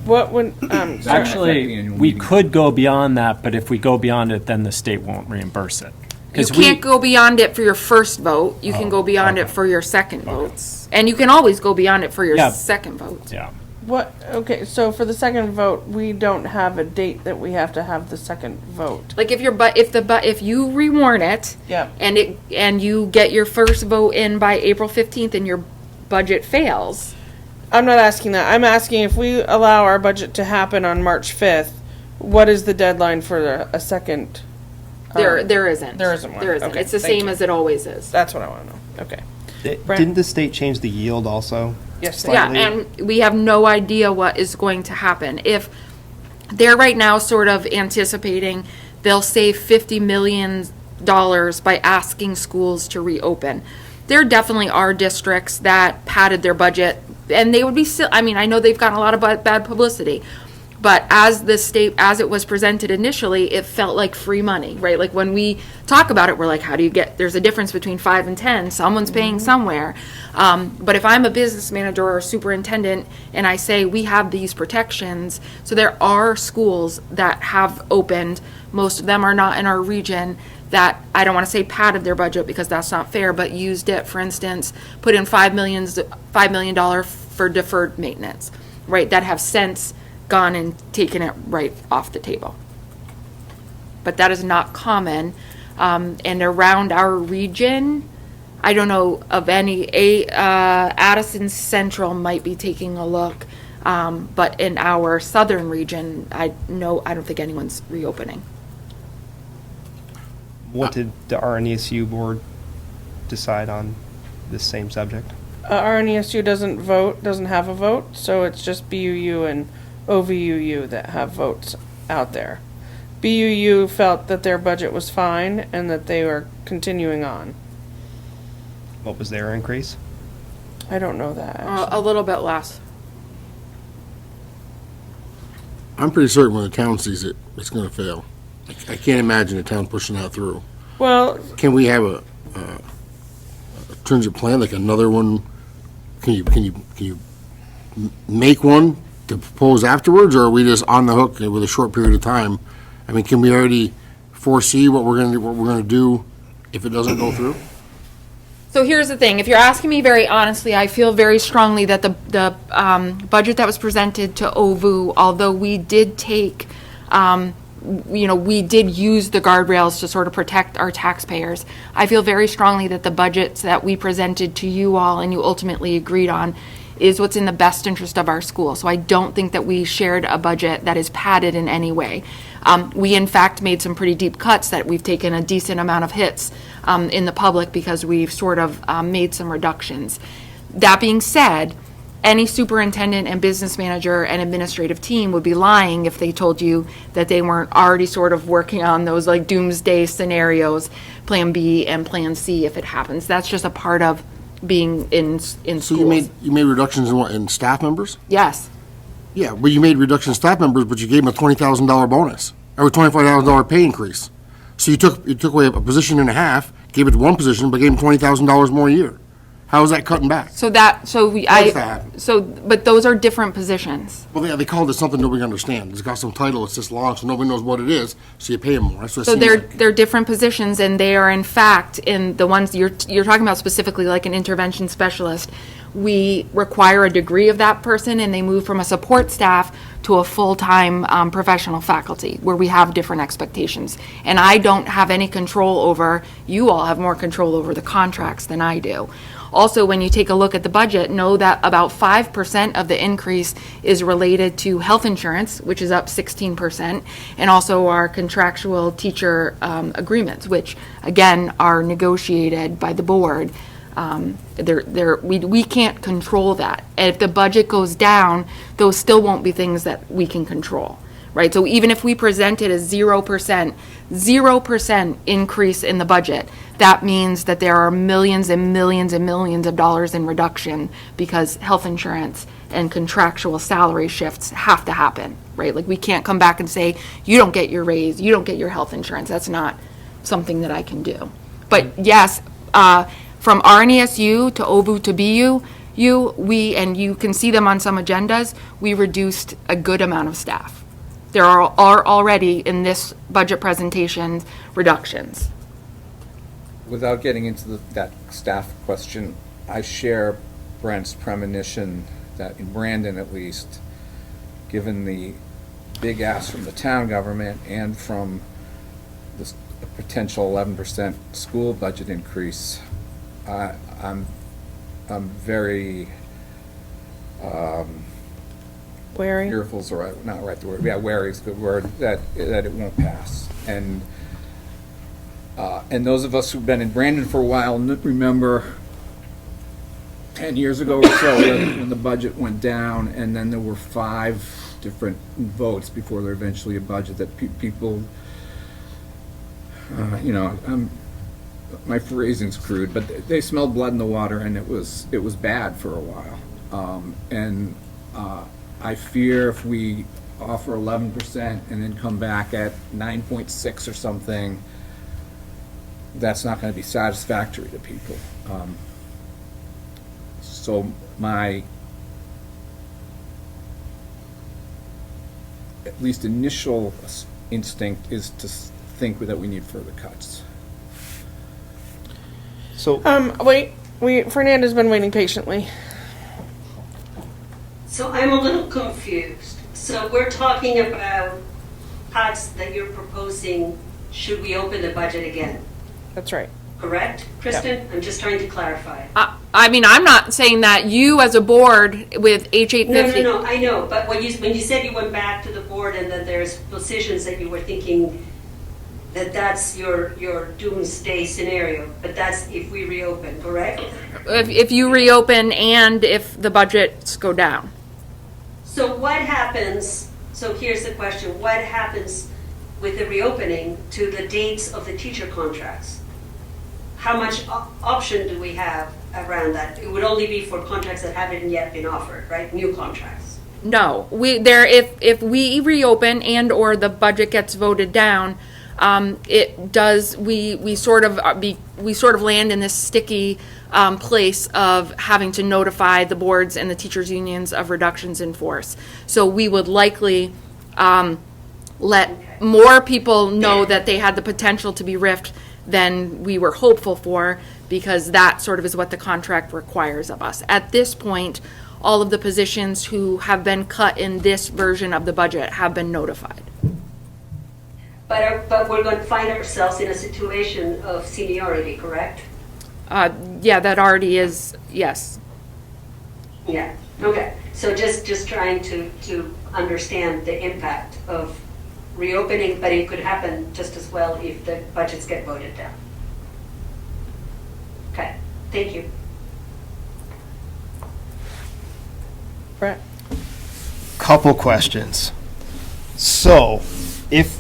What would, Actually, we could go beyond that, but if we go beyond it, then the state won't reimburse it. You 'Cause can't go beyond it for your first vote, you can go beyond it for your second votes. And you can always go beyond it for your Yeah. second vote. Yeah. okay, so for the second vote, we don't have a date that we have to have the second vote. Like if you rewarn it, Yeah. and you get your first vote in by April 15th and your budget fails, I'm not asking that. I'm asking if we allow our budget to happen on March 5th, what is the deadline for a second? there isn't. There isn't one. There isn't. Okay, It's the thank same you. as it always is. That's what I want to know. Okay. Brent? Didn't the state change the yield also? Yes, they Yeah, slightly? and we have no idea what is going to happen. If they're right now sort of anticipating they'll save $50 million by asking schools to reopen. There definitely are districts that padded their budget, and they would be still, I mean, I know they've gotten a lot of bad publicity, but as it was presented initially, it felt like free money, right? Like when we talk about it, we're like, how do you there's a difference between 5 and 10, someone's paying somewhere. But if I'm a business manager or a superintendent and I say we have these protections, so there are schools that have opened, most of them are not in our region, that I don't want to say padded their budget because that's not fair, but used it, for instance, put in $5 million for deferred maintenance, right? That have since gone and taken it right off the table. But that is not common. And around our region, I don't know of any. Addison Central might be taking a look, but in our southern region, I don't think anyone's reopening. What did the RNESU board decide on this same subject? RNESU doesn't have a vote, so it's just BUU and OVUU that have votes out there. BUU felt that their budget was fine and that they were continuing on. What was their increase? I don't know that. A little bit less. I'm pretty certain when the town sees it, it's gonna fail. I can't imagine the town pushing that through. Well, Can we have a stringent plan, like another one? Can you make one to propose afterwards, or are we just on the hook with a short period of time? I mean, can we already foresee what we're gonna do if it doesn't go through? So here's the thing, if you're asking me very honestly, I feel very strongly that the budget that was presented to OVU, although we did take, we did use the guardrails to sort of protect our taxpayers. I feel very strongly that the budgets that we presented to you all and you ultimately agreed on is what's in the best interest of our school. So I don't think that we shared a budget that is padded in any way. We in fact made some pretty deep cuts that we've taken a decent amount of hits in the public because we've sort of made some reductions. That being said, any superintendent and business manager and administrative team would be lying if they told you that they weren't already sort of working on those like doomsday scenarios, plan B and plan C if it happens. That's just a part of being in schools. So you made reductions in what, in staff members? Yes. Yeah, well, you made reduction in staff members, but you gave them a $20,000 bonus, or a $25,000 pay increase. So you took away a position and a half, gave it to one position, but gave them $20,000 more a year. How is that cutting back? But those are different positions. Well, they called it something nobody understands. It's got some title, it's this long, so nobody knows what it is, so you pay them more. That's what it So seems like. they're different positions, and they are in fact in the ones you're talking about specifically, like an intervention specialist. We require a degree of that person, and they move from a support staff to a full-time professional faculty, where we have different expectations. And I don't have any control over. You all have more control over the contracts than I do. Also, when you take a look at the budget, know that about 5% of the increase is related to health insurance, which is up 16%, and also our contractual teacher agreements, which, again, are negotiated by the board. We can't control that. And if the budget goes down, those still won't be things that we can control, right? So even if we presented a 0% increase in the budget, that means that there are millions and millions and millions of dollars in reduction because health insurance and contractual salary shifts have to happen, right? Like, we can't come back and say, you don't get your raise, you don't get your health insurance. That's not something that I can do. But yes, from RNESU to OVU to BU, and you can see them on some agendas, we reduced a good amount of staff. There are already in this budget presentation reductions. Without getting into that staff question, I share Brent's premonition that in Brandon at least, given the big ask from the town government and from the potential 11% school budget increase, I'm very wary. Fearful's the right, not right the word. Yeah, wary is a good word. That it won't pass. And those of us who've been in Brandon for a while remember 10 years ago or so when the budget went down, and then there were 5 different votes before there eventually a budget that people, my phrasing's crude, but they smelled blood in the water, and it was bad for a while. I fear if we offer 11% and then come back at 9.6 or something, that's not going to be satisfactory to people. So my at least initial instinct is to think that we need further cuts. So, Fernanda's been waiting patiently. So I'm a little confused. So we're talking about cuts that you're proposing, should we open the budget again? That's right. Correct? Kristen, I'm just trying to clarify. I mean, I'm not saying that you as a board with H850. No, I know, but when you said you went back to the board and that there's decisions that you were thinking that that's your doomsday scenario, but that's if we reopen, correct? If you reopen and if the budgets go down. So what happens, so here's the question, what happens with the reopening to the dates of the teacher contracts? How much option do we have around that? It would only be for contracts that haven't yet been offered, right? New contracts. No, if we reopen and or the budget gets voted down, it does, we sort of land in this sticky place of having to notify the boards and the teachers unions of reductions in force. So we would likely let more people know that they had the potential to be RIFed than we were hopeful for, because that sort of is what the contract requires of us. At this point, all of the positions who have been cut in this version of the budget have been notified. But we're going to find ourselves in a situation of seniority, correct? Yeah, that already is, yes. Yeah, okay. So just trying to understand the impact of reopening, but it could happen just as well if the budgets get voted down. Okay, thank you. Brett? Couple questions. So, if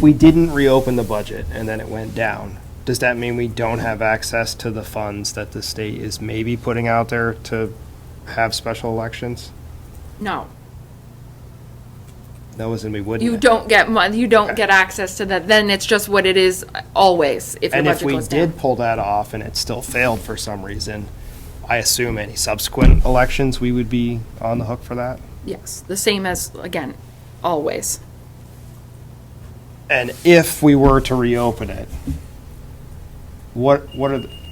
we didn't reopen the budget and then it went down, does that mean we don't have access to the funds that the state is maybe putting out there to have special elections? No. That wasn't we wouldn't. You don't get access to that, then it's just what it is always if your And budget if we goes down. did pull that off and it still failed for some reason, I assume any subsequent elections, we would be on the hook for that? Yes, the same as, again, always. And if we were to reopen it,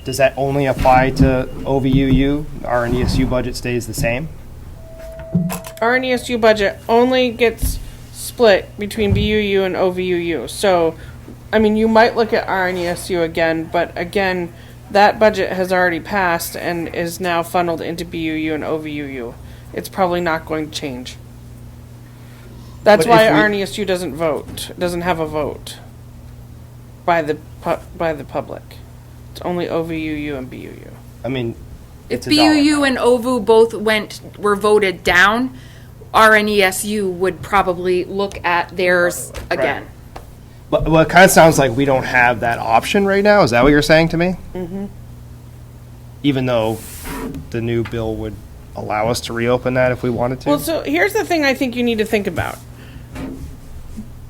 does that only apply to OVUU? Our NESU budget stays the same? Our NESU budget only gets split between BUU and OVUU. So, I mean, you might look at our NESU again, but again, that budget has already passed and is now funneled into BUU and OVUU. It's probably not going to change. That's But why if we- our NESU doesn't have a vote by the public. It's only OVUU and BUU. I mean, If it's a dollar BUU amount. and OVU both were voted down, RNESU would probably look at theirs again. But it kind of sounds like we don't have that option right now. Is that what you're saying to me? Mm-hmm. Even though the new bill would allow us to reopen that if we wanted to? Well, so here's the thing I think you need to think about.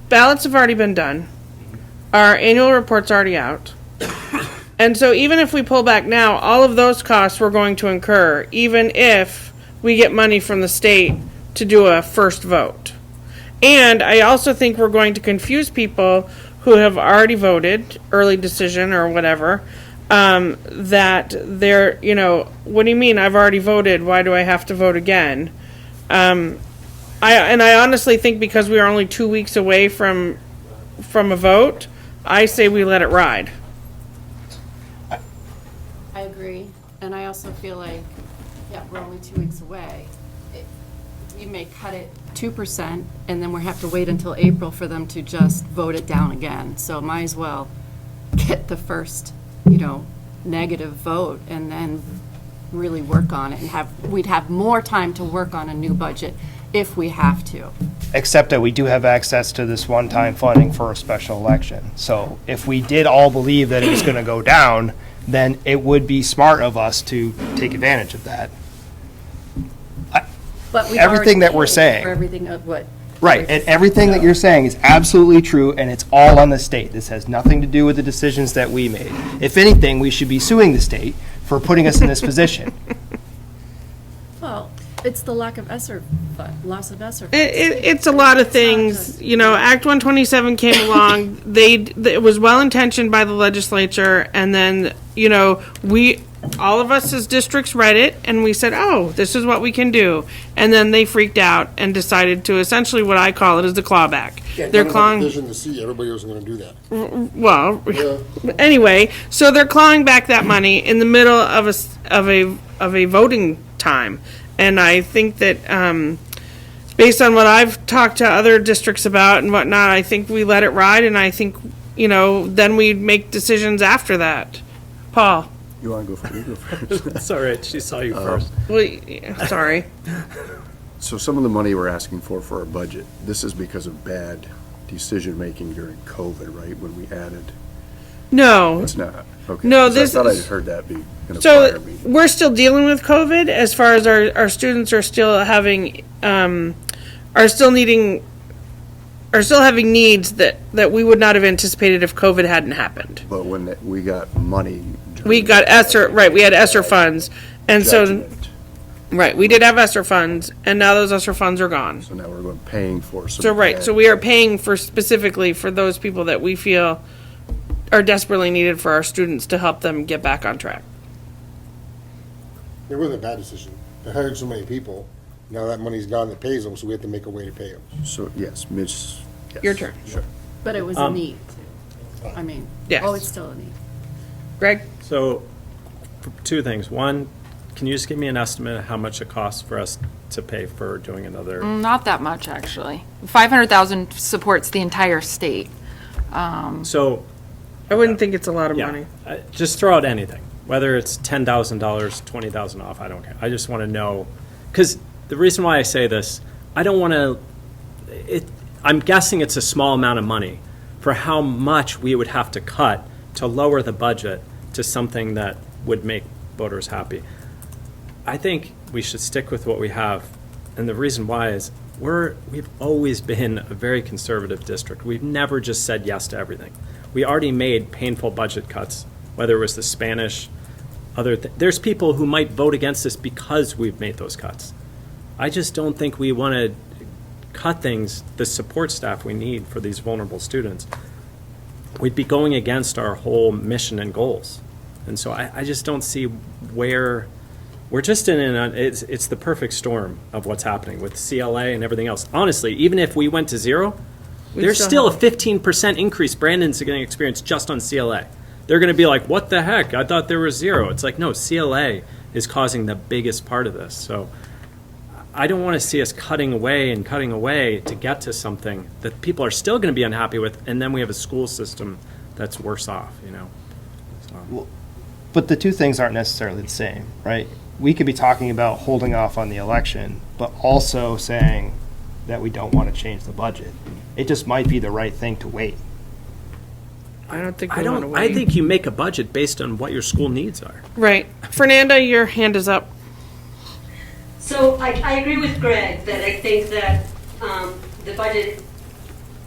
Ballots have already been done. Our annual report's already out. And so even if we pull back now, all of those costs we're going to incur, even if we get money from the state to do a first vote. And I also think we're going to confuse people who have already voted, early decision or whatever, that they're, what do you mean I've already voted? Why do I have to vote again? I honestly think because we are only 2 weeks away from a vote, I say we let it ride. I agree, and I also feel like, we're only 2 weeks away. You may cut it 2%, and then we have to wait until April for them to just vote it down again. So might as well get the first, negative vote, and then really work on it, and we'd have more time to work on a new budget if we have to. Except that we do have access to this one-time funding for a special election. So if we did all believe that it was going to go down, then it would be smart of us to take advantage of that. But we've Everything already that we're paid saying. For everything of what. Right, and everything that you're saying is absolutely true, and it's all on the state. This has nothing to do with the decisions that we made. If anything, we should be suing the state for putting us in this position. Well, it's the lack of loss of ESSER. It's a lot of things. Act 127 came along. It was well intentioned by the legislature, and then all of us as districts read it, and we said, "Oh, this is what we can do." And then they freaked out and decided to essentially what I call it is the clawback. They're clawing. Vision to see everybody wasn't going to do that. Well, Yeah. anyway, so they're clawing back that money in the middle of a voting time, and I think that based on what I've talked to other districts about and whatnot, I think we let it ride, and I think, then we make decisions after that. Paul? You want to go first? You go first. That's all right, she saw you first. Well, yeah, sorry. So some of the money we're asking for our budget, this is because of bad decision-making during COVID, right, when we added? No. It's not? Okay. No, 'Cause this I thought I is- heard that be in a prior So meeting. we're still dealing with COVID as far as our students are still having, are still having needs that we would not have anticipated if COVID hadn't happened. But when we got money. We got ESSER, right, we had ESSER funds, and so, judgment, right, we did have ESSER funds, and now those ESSER funds are gone. So now we're going paying for some. So, right, bad- so we are paying for specifically for those people that we feel are desperately needed for our students to help them get back on track. It wasn't a bad decision. They hired so many people. Now that money's gone that pays them, so we have to make a way to pay them. So, yes, Ms. yes, Your turn. Sure. But it was a need. I mean, Yes. oh, it's still a need. Greg? So, two things. One, can you just give me an estimate of how much it costs for us to pay for doing another? Not that much, actually. 500,000 supports the entire state. So, I wouldn't think it's a lot of yeah, money. just throw out anything, whether it's $10,000, $20,000 off, I don't care. I just want to know, because the reason why I say this, I don't want to, I'm guessing it's a small amount of money for how much we would have to cut to lower the budget to something that would make voters happy. I think we should stick with what we have, and the reason why is we've always been a very conservative district. We've never just said yes to everything. We already made painful budget cuts, whether it was the Spanish, there's people who might vote against this because we've made those cuts. I just don't think we want to cut things, the support staff we need for these vulnerable students. We'd be going against our whole mission and goals. And so I just don't see where, we're just it's the perfect storm of what's happening with CLA and everything else. Honestly, even if we went to zero, there's still a 15% increase Brandon's going to experience just on CLA. They're going to be like, what the heck? I thought there was zero. It's like, no, CLA is causing the biggest part of this. So I don't want to see us cutting away to get to something that people are still going to be unhappy with, and then we have a school system that's worse off, So. But the two things aren't necessarily the same, right? We could be talking about holding off on the election, but also saying that we don't want to change the budget. It just might be the right thing to wait. I don't think we want to wait. I think you make a budget based on what your school needs are. Right. Fernanda, your hand is up. So I agree with Greg that I think that the budget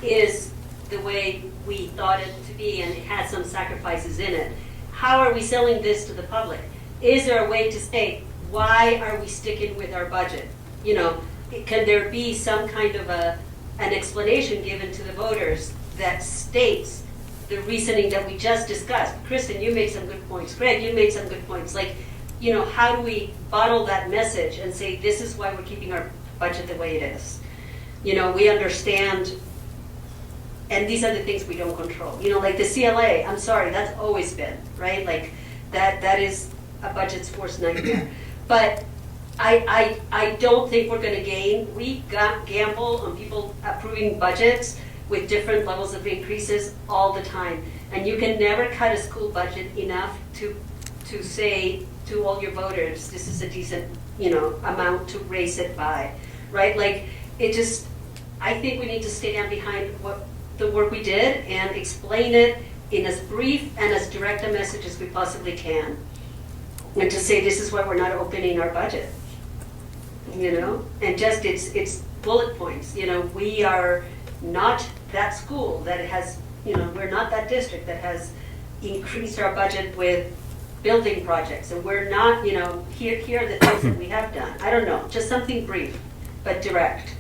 is the way we thought it to be, and it has some sacrifices in it. How are we selling this to the public? Is there a way to say, why are we sticking with our budget? Can there be some kind of an explanation given to the voters that states the reasoning that we just discussed? Kristen, you made some good points. Greg, you made some good points. How do we bottle that message and say, this is why we're keeping our budget the way it is? We understand, and these are the things we don't control. Like the CLA, I'm sorry, that's always been, right? Like, that is a budget's worst nightmare. But I don't think we're gonna gain. We gamble on people approving budgets with different levels of increases all the time. And you can never cut a school budget enough to say to all your voters, this is a decent, amount to raise it by, right? I think we need to stand behind what the work we did and explain it in as brief and as direct a message as we possibly can. And to say, this is why we're not opening our budget, and just it's bullet points. We are not that school that has, we're not that district that has increased our budget with building projects, and we're not, here are the things that we have done. I don't know, just something brief but direct,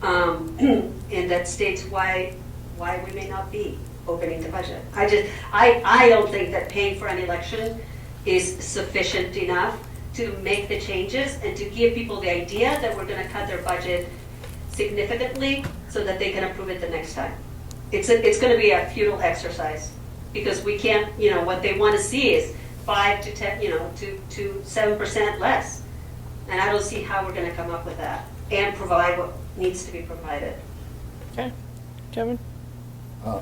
and that states why we may not be opening the budget. I don't think that paying for an election is sufficient enough to make the changes and to give people the idea that we're going to cut their budget significantly so that they can approve it the next time. It's going to be a futile exercise because we can't, what they want to see is 5 to 10, to 7% less. And I don't see how we're going to come up with that and provide needs to be provided. Okay. Kevin?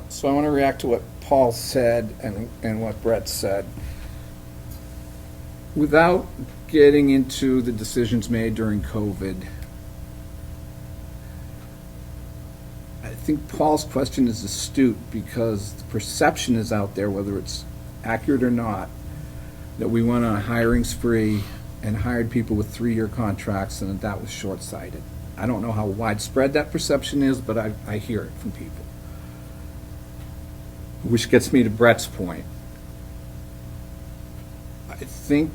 So I want to react to what Paul said and what Brett said. Without getting into the decisions made during COVID, I think Paul's question is astute because the perception is out there, whether it's accurate or not, that we went on a hiring spree and hired people with 3-year contracts and that was short-sighted. I don't know how widespread that perception is, but I hear it from people. Which gets me to Brett's point. I think,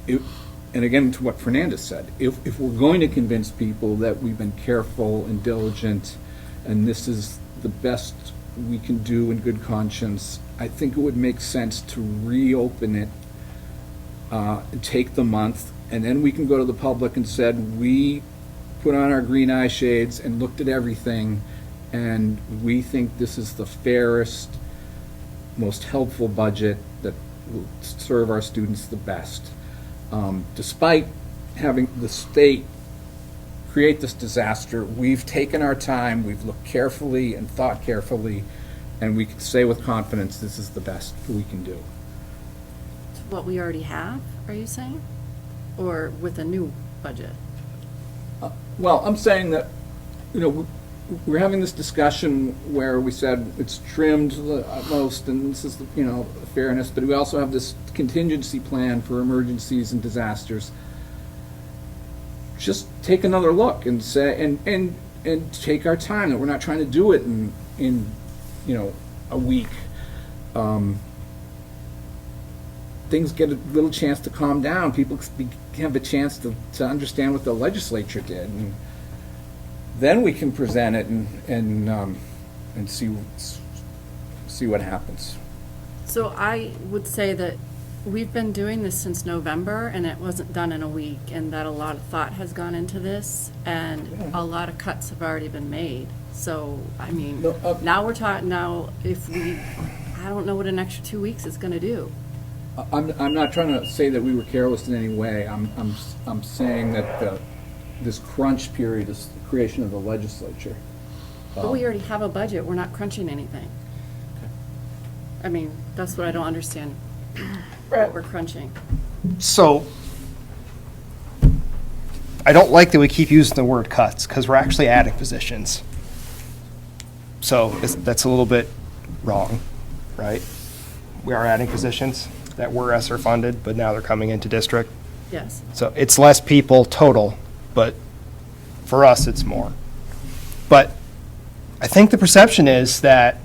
and again to what Fernandez said, if we're going to convince people that we've been careful and diligent and this is the best we can do in good conscience, I think it would make sense to reopen it, take the month, and then we can go to the public and said, we put on our green eye shades and looked at everything, and we think this is the fairest, most helpful budget that will serve our students the best. Despite having the state create this disaster, we've taken our time, we've looked carefully and thought carefully, and we can say with confidence this is the best we can do. What we already have, are you saying? Or with a new budget? Well, I'm saying that, we're having this discussion where we said it's trimmed to the utmost and this is, fairness, but we also have this contingency plan for emergencies and disasters. Just take another look and say, and take our time, that we're not trying to do it in a week. Things get a little chance to calm down. People have a chance to understand what the legislature did. And then we can present it and see what happens. So I would say that we've been doing this since November, and it wasn't done in a week, and that a lot of thought has gone into this, and a lot of cuts have already been made. So, I mean, now we're talking, I don't know what an extra 2 weeks is gonna do. I'm not trying to say that we were careless in any way. I'm saying that this crunch period is the creation of the legislature. But we already have a budget, we're not crunching anything. I mean, that's what I don't understand, what we're crunching. So, I don't like that we keep using the word cuts, because we're actually adding positions. So, that's a little bit wrong, right? We are adding positions that were ESSER funded, but now they're coming into district. Yes. So it's less people total, but for us, it's more. But I think the perception is that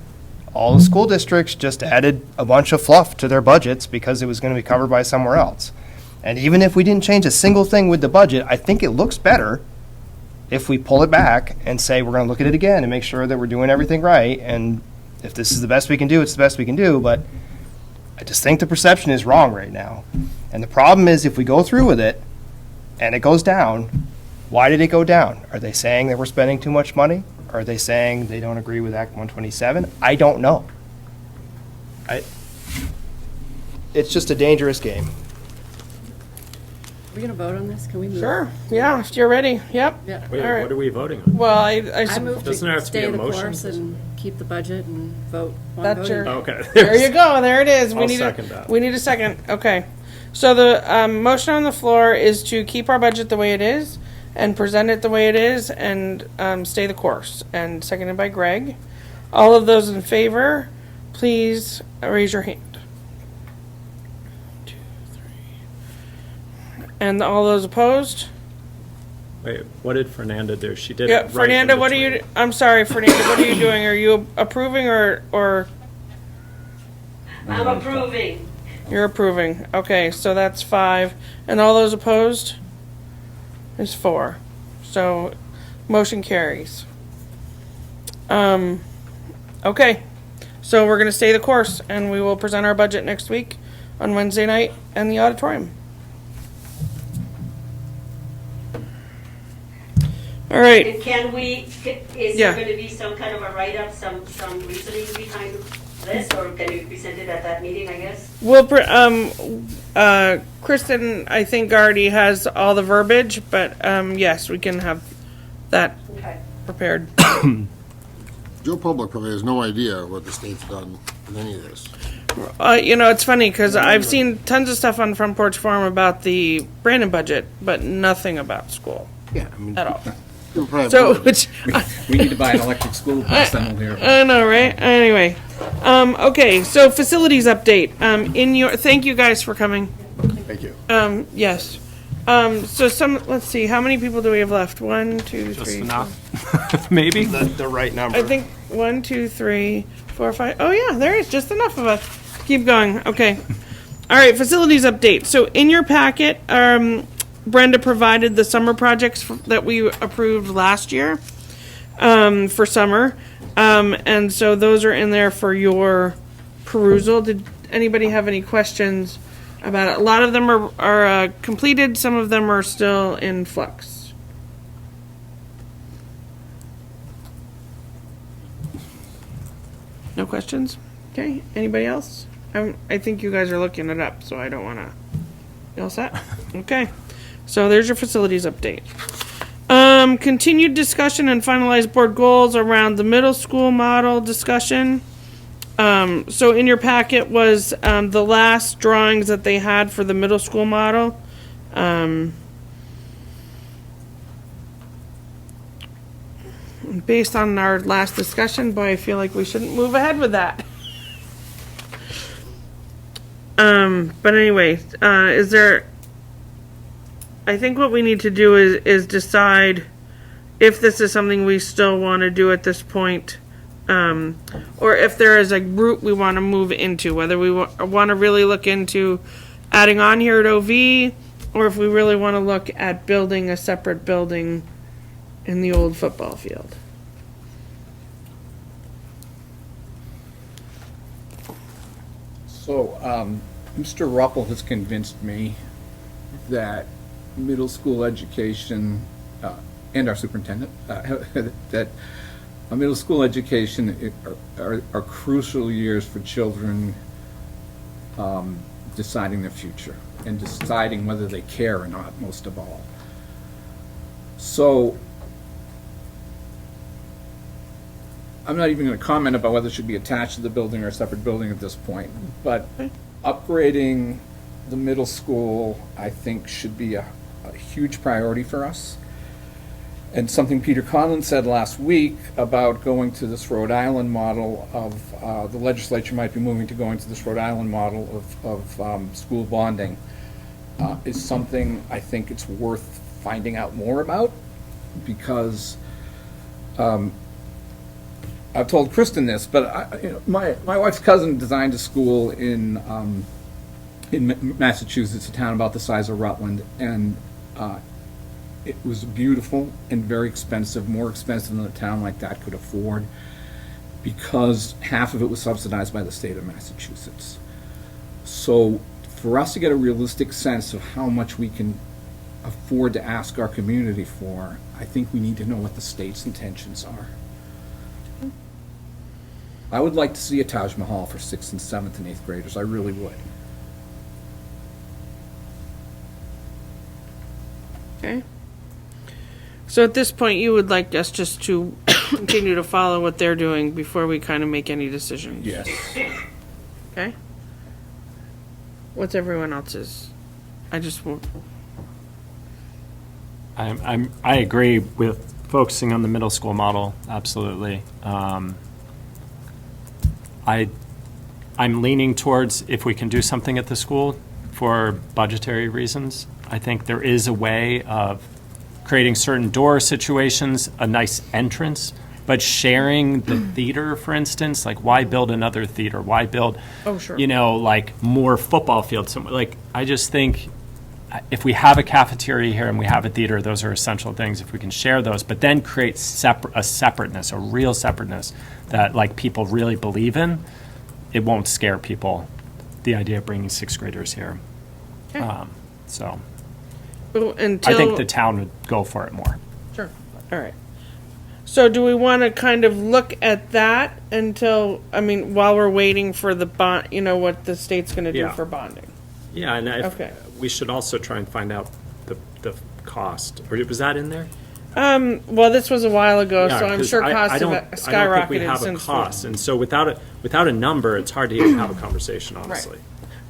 all the school districts just added a bunch of fluff to their budgets because it was going to be covered by somewhere else. And even if we didn't change a single thing with the budget, I think it looks better if we pull it back and say we're going to look at it again and make sure that we're doing everything right. And if this is the best we can do, it's the best we can do. But I just think the perception is wrong right now. And the problem is if we go through with it and it goes down, why did it go down? Are they saying that we're spending too much money? Are they saying they don't agree with Act 127? I don't know. It's just a dangerous game. Are we gonna vote on this? Can we move? Sure. Yeah, if you're ready. Yep. Yeah. Wait, All right. what are we voting on? Well, I move Doesn't there to have to be stay a the motion? course and keep the budget and vote on That's voting. your- Okay. there you go. There it is. I'll second that. We need a second. Okay. So the motion on the floor is to keep our budget the way it is and present it the way it is and stay the course. And seconded by Greg. All of those in favor, please raise your hand. 2, 3. And all those opposed? Wait, what did Fernanda do? She did it Yeah, right in Fernanda, what are you? between. I'm sorry, Fernanda. What are you doing? Are you approving or I'm approving. you're approving? Okay, so that's 5, and all those opposed is 4. So motion carries. Okay, so we're gonna stay the course, and we will present our budget next week on Wednesday night in the auditorium. All right. And can we, is Yeah. there going to be some kind of a write-up, some reasoning behind list, or can you present it at that meeting, I guess? We'll, Kristen, I think already has all the verbiage, but, yes, we can have that Okay. prepared. Joe Public probably has no idea what the state's done in any of this. You know, it's funny, because I've seen tons of stuff on Front Porch Forum about the Brandon budget, but nothing about school Yeah, I mean. at all. you'll probably have So, verbiage. which, We need to buy an electric school bus, then we'll hear. I know, right? Anyway, okay, so facilities update. Thank you guys for coming. Thank you. Yes. Let's see, how many people do we have left? 1, 2, 3. Just 4. enough, maybe? The right number. I think 1, 2, 3, 4, 5. Oh yeah, there is just enough of us. Keep going. Okay. All right. Facilities update. So in your packet, Brenda provided the summer projects that we approved last year for summer, and so those are in there for your perusal. Did anybody have any questions about it? A lot of them are completed. Some of them are still in flux. No questions? Okay, anybody else? I think you guys are looking it up, so I don't wanna, you all set? Okay, so there's your facilities update. Continued discussion and finalized board goals around the middle school model discussion. So in your packet was, the last drawings that they had for the middle school model. Based on our last discussion, boy, I feel like we shouldn't move ahead with that. But anyway, I think what we need to do is decide if this is something we still want to do at this point, or if there is a route we want to move into, whether we want to really look into adding on here at OV, or if we really want to look at building a separate building in the old football field. So, Mr. Ruppel has convinced me that middle school education, and our superintendent, that a middle school education are crucial years for children deciding their future and deciding whether they care or not, most of all. So, I'm not even going to comment about whether it should be attached to the building or a separate building at this point, but upgrading the middle school, I think, should be a huge priority for us. And something Peter Conlon said last week about going to this Rhode Island model of, the legislature might be moving to going to this Rhode Island model of school bonding, is something I think it's worth finding out more about, because I've told Kristen this, but my wife's cousin designed a school in Massachusetts, a town about the size of Rutland, and it was beautiful and very expensive, more expensive than a town like that could afford, because half of it was subsidized by the state of Massachusetts. So for us to get a realistic sense of how much we can afford to ask our community for, I think we need to know what the state's intentions are. I would like to see a Taj Mahal for 6th and 7th and 8th graders. I really would. Okay. So at this point, you would like us just to continue to follow what they're doing before we kind of make any decisions? Yes. Okay? What's everyone else's? I just won't. I agree with focusing on the middle school model, absolutely. I'm leaning towards if we can do something at the school for budgetary reasons. I think there is a way of creating certain door situations, a nice entrance, but sharing the theater, for instance, like why build another theater? Why build, like more football fields? Like, I just think if we have a cafeteria here and we have a theater, those are essential things. If we can share those, but then create a separateness, a real separateness that like people really believe in, it won't scare people, the idea of bringing 6th graders here. Okay. So Well, I think the town would go for it more. Sure. All right. So do we want to kind of look at that until, I mean, while we're waiting for the bond, you know, what the state's going to do Yeah. for bonding? Yeah, and Okay. we should also try and find out the cost. Or was that in there? Well, this was a while ago, Yeah, so I'm 'cause sure I costs don't- have I don't think we skyrocketed have a since. cost, and so without a number, it's hard to even have a conversation, honestly.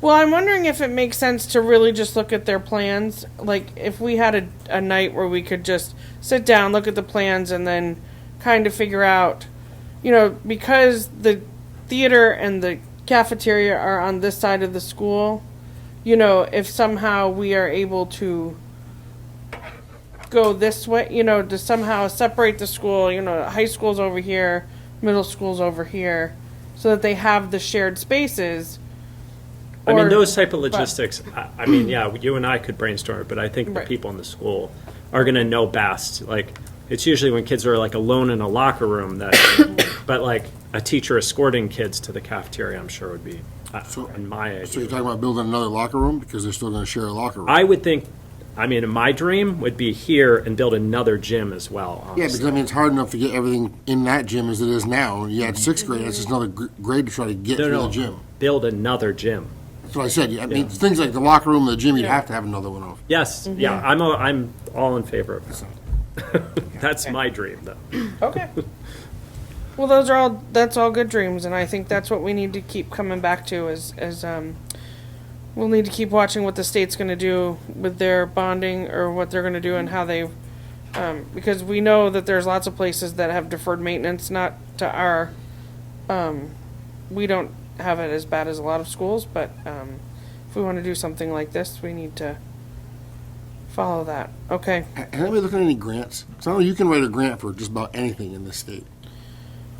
Well, I'm wondering if it makes sense to really just look at their plans. Like, if we had a night where we could just sit down, look at the plans, and then kind of figure out, you know, because the theater and the cafeteria are on this side of the school, you know, if somehow we are able to go this way, you know, to somehow separate the school, you know, high school's over here, middle school's over here, so that they have the shared spaces. I mean, Or- those type of but- logistics, I mean, yeah, you and I could brainstorm it, but I think the Right. people in the school are gonna know best. Like, it's usually when kids are like alone in a locker room that, but like a teacher escorting kids to the cafeteria, I'm sure would be, in my idea. So you're talking about building another locker room because they're still going to share a locker room? I would think, I mean, my dream would be here and build another gym as well, Yeah, honestly. because I mean, it's hard enough to get everything in that gym as it is now. And you had sixth grade, that's just another grade to try to get through the gym. Build another gym. That's what I said. I mean, things like the locker room and the gym, you'd have to have another one of. Yes, yeah, I'm all in favor of that. That's my dream, though. Okay. Well, that's all good dreams, and I think that's what we need to keep coming back to we'll need to keep watching what the state's gonna do with their bonding, or what they're gonna do and how they, because we know that there's lots of places that have deferred maintenance, not to our, we don't have it as bad as a lot of schools, but, if we wanna do something like this, we need to follow that. Okay. Has anybody looking at any grants? Because I know you can write a grant for just about anything in this state.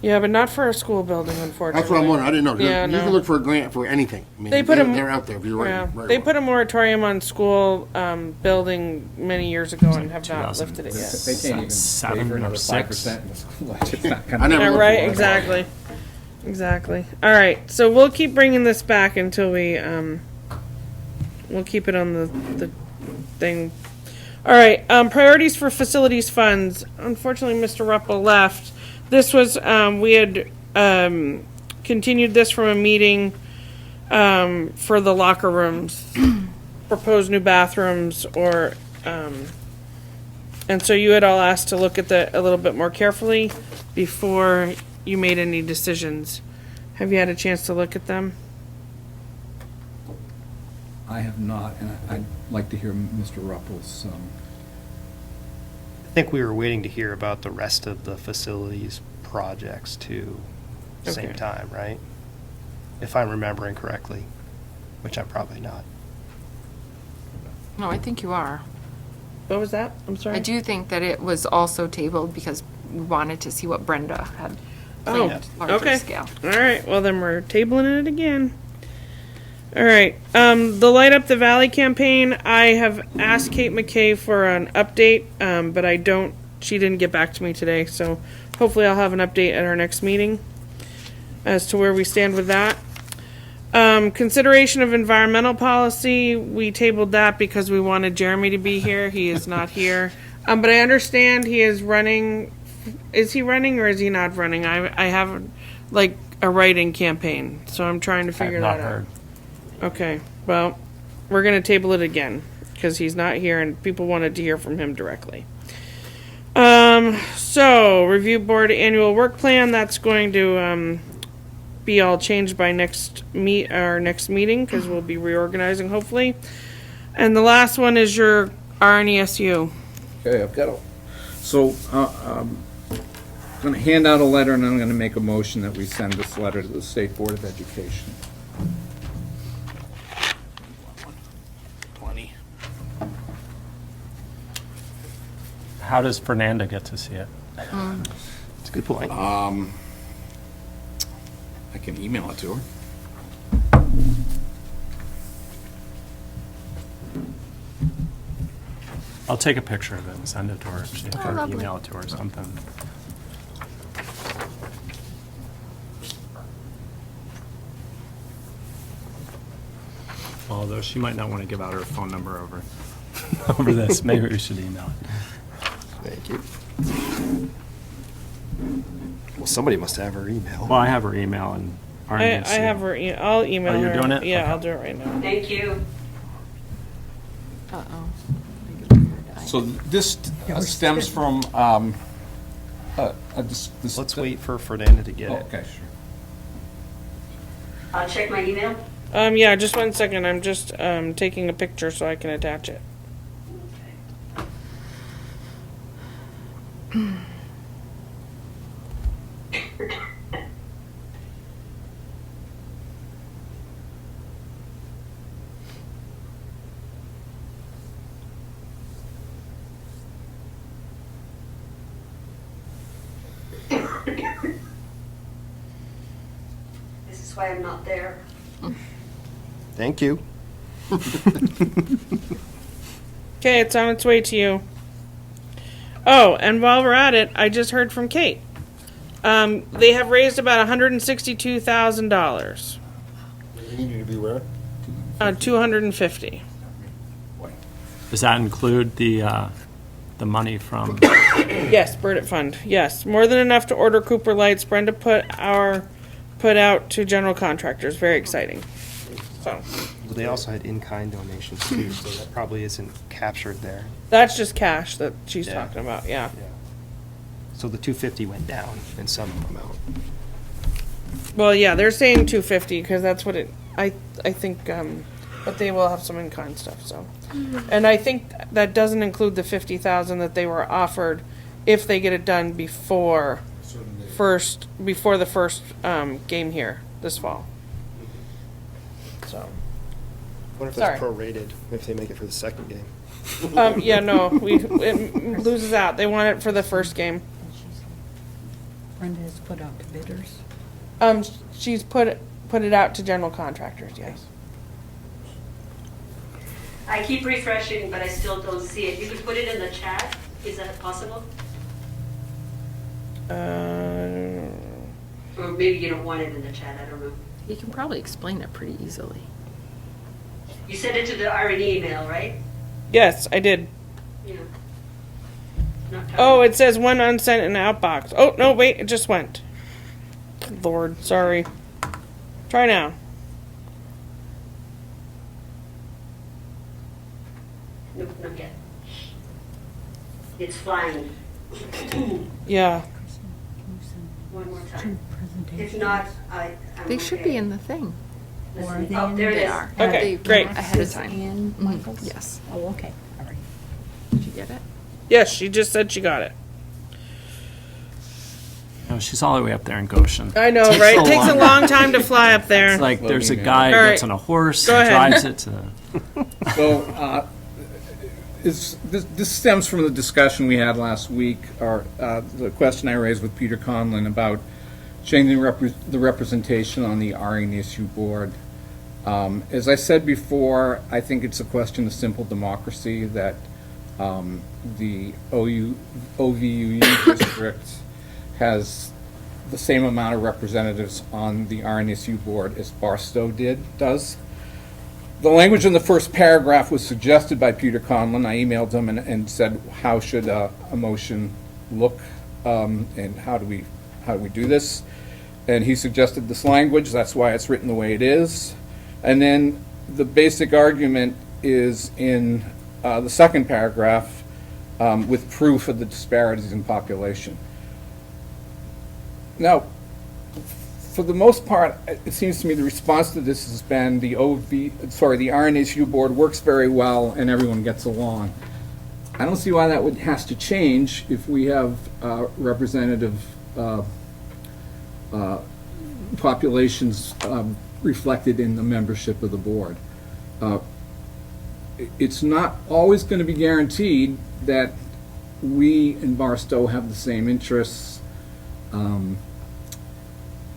Yeah, but not for a school building, unfortunately. That's what I'm wondering. I didn't know. 'Cause Yeah, you no. can look for a grant for anything. I mean, They put 'em- they're out there if you're Yeah, right. they put a moratorium on school building many years ago and have not lifted it yet. They can't even pay Seven for or another six. 5% in the school budget. It's not I gonna. never Yeah, looked right, for one. exactly. Exactly. All right, so we'll keep bringing this back until we, we'll keep it on the thing. All right, priorities for facilities funds. Unfortunately, Mr. Ruppel left. This was, we had, continued this from a meeting, for the locker rooms, proposed new bathrooms, or, and so you had all asked to look at that a little bit more carefully before you made any decisions. Have you had a chance to look at them? I have not, and I'd like to hear Mr. Ruppel's, I think we were waiting to hear about the rest of the facilities projects too, same Okay. time, right? If I'm remembering correctly, which I'm probably not. No, I think you are. What was that? I'm sorry. I do think that it was also tabled because we wanted to see what Brenda had Oh, planned larger okay. scale. All right, well then we're tabling it again. All right, the Light Up the Valley campaign, I have asked Kate McKay for an update, but she didn't get back to me today, so hopefully I'll have an update at our next meeting as to where we stand with that. Consideration of environmental policy, we tabled that because we wanted Jeremy to be here. He is not here. But I understand he is running. Is he running or is he not running? I have like a write-in campaign, so I'm trying to figure that out. Okay, well, we're gonna table it again because he's not here and people wanted to hear from him directly. So review board annual work plan, that's going to be all changed by our next meeting because we'll be reorganizing hopefully. And the last one is your RNESU. Okay, I've got I'm going to hand out a letter and I'm going to make a motion that we send this letter to the State Board of Education. 20. How does Fernanda get to see it? It's a good point. I can email it to her. I'll take a picture of it and send it to her, or lovely. email it to her or something. Although she might not want to give out her phone number over this, maybe we should email it. Thank you. Well, somebody must have her email. Well, I have her email and I have her, I'll email her. Oh, you're doing it? Yeah, Okay. I'll do it right now. Thank you. Uh-oh. So this stems from, this. Let's wait for Fernanda to get Oh, it. okay, sure. I'll check my email. Yeah, just 1 second. I'm just taking a picture so I can attach it. This is why I'm not there. Thank you. Okay, it's on its way to you. Oh, and while we're at it, I just heard from Kate. They have raised about $162,000. You need you to be where? 250. Does that include the money from? Yes, Burdett Fund. Yes, more than enough to order Cooper lights. Brenda put out to general contractors. Very exciting. So Well, they also had in-kind donations too, so that probably isn't captured there. that's just cash that she's Yeah. talking about. Yeah. So the 250 went down in some amount. Well, yeah, they're saying 250 because that's what it. I think. But they will have some in-kind stuff. So, and I think that doesn't include the 50,000 that they were offered if they get it done before the first game here this fall. So. What if Sorry. that's prorated if they make it for the second game? Yeah, no, it loses out. They want it for the first game. Brenda has put out to bidders. She's put it out to general contractors. Yes. I keep refreshing, but I still don't see it. You could put it in the chat. Is that possible? Or maybe you don't want it in the chat. I don't know. You can probably explain it pretty easily. You sent it to the R&E email, right? Yes, I did. Yeah. Not coming. Oh, it says one unsent in the outbox. Oh, no, wait, it just went. Lord, sorry. Try now. Nope, not yet. It's flying. Yeah. One more time. If not, I'm They should be in the thing. Or Listen. they Oh, there it They is. are. Okay, They- great. Ahead of time. And Michael's? Yes. Oh, okay, all right. Did you get it? Yes, she just said she got it. No, she's all the way up there in Goshen. I know, Takes right? so It takes a long. long time to fly up there. It's like there's a guy All who right. gets on a horse, Go and ahead. drives it to. So, this stems from the discussion we had last week, or the question I raised with Peter Conlon about changing the representation on the RNSU board. As I said before, I think it's a question of simple democracy that the OVUE district has the same amount of representatives on the RNSU board as Barstow does. The language in the first paragraph was suggested by Peter Conlon. I emailed him and said, how should a motion look, and how do we do this? And he suggested this language. That's why it's written the way it is. And then the basic argument is in the second paragraph with proof of the disparities in population. Now, for the most part, it seems to me the response to this has been the RNSU board works very well and everyone gets along. I don't see why that has to change if we have representative populations reflected in the membership of the board. It's not always going to be guaranteed that we in Barstow have the same interests.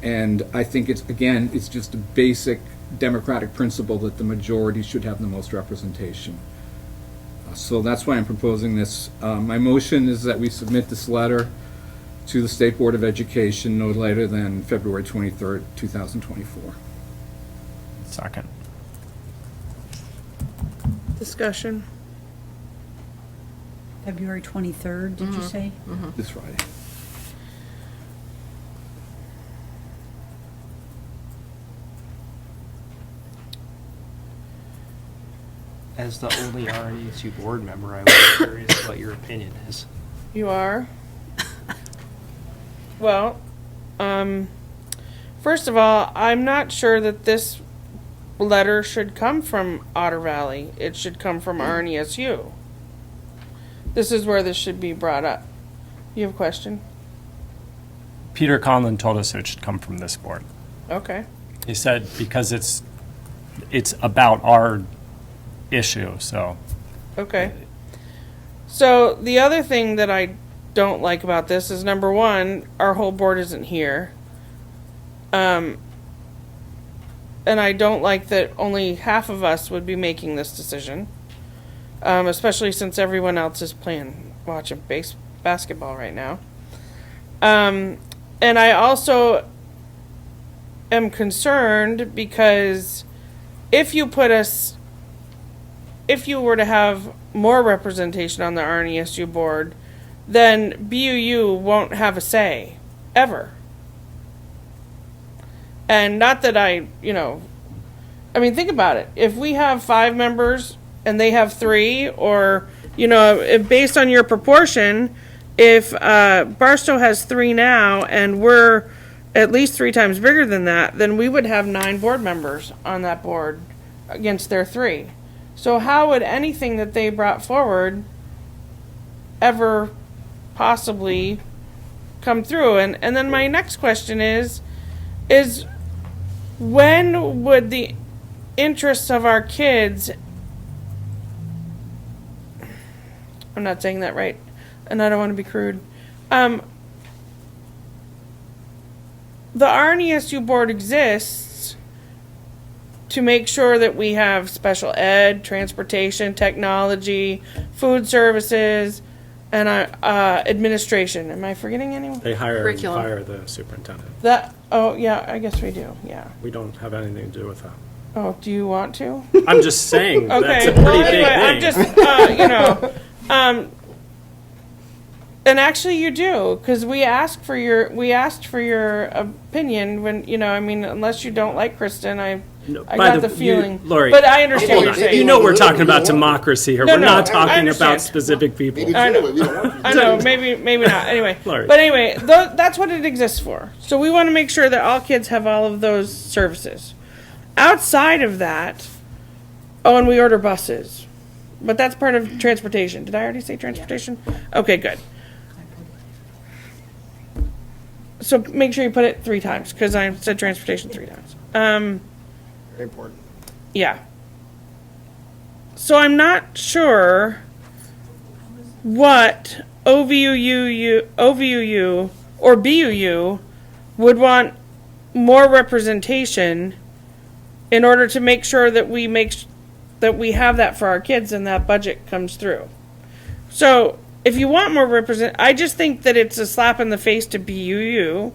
And I think it's just a basic democratic principle that the majority should have the most representation. So that's why I'm proposing this. My motion is that we submit this letter to the State Board of Education no later than February 23rd, 2024. Second. Discussion. February 23rd, did you say? This Friday. As the only RNESU board member, I was curious what your opinion is. You are? Well, first of all, I'm not sure that this letter should come from Otter Valley. It should come from RNESU. This is where this should be brought up. You have a question? Peter Conlon told us it should come from this board. Okay. He said because it's about our issue, so. Okay. So the other thing that I don't like about this is, number one, our whole board isn't here. And I don't like that only half of us would be making this decision. Especially since everyone else is watching basketball right now. And I also am concerned because if you were to have more representation on the RNESU board, then BUU won't have a say, ever. And not that I mean, think about it. If we have 5 members and they have 3, or, if based on your proportion, if Barstow has 3 now and we're at least 3 times bigger than that, then we would have 9 board members on that board against their 3. So how would anything that they brought forward ever possibly come through? And then my next question is when would the interests of our kids, I'm not saying that right, and I don't want to be crude, the RNESU board exists to make sure that we have special ed, transportation, technology, food services, and administration. Am I forgetting anyone? They hire and Curriculum. fire the superintendent. Oh, yeah, I guess we do, yeah. We don't have anything to do with that. Oh, do you want to? I'm just saying, that's Okay, a pretty well, big anyway, thing. I'm just, and actually you do, because we asked for your opinion when, unless you don't like Kristen, I got the feeling. Lori, but I understand what you're saying. You know we're talking about democracy here. No, We're no, not I talking understand. about specific people. I know, maybe not. Anyway, Lori. but anyway, that's what it exists for. So we want to make sure that all kids have all of those services. Outside of that, and we order buses, but that's part of transportation. Did I already say transportation? Yeah. Okay, good. So make sure you put it 3 times, because I said transportation 3 times. Very important. Yeah. So I'm not sure what OVUU or BUU would want more representation in order to make sure that we have that for our kids and that budget comes through. So if you want more I just think that it's a slap in the face to BUU.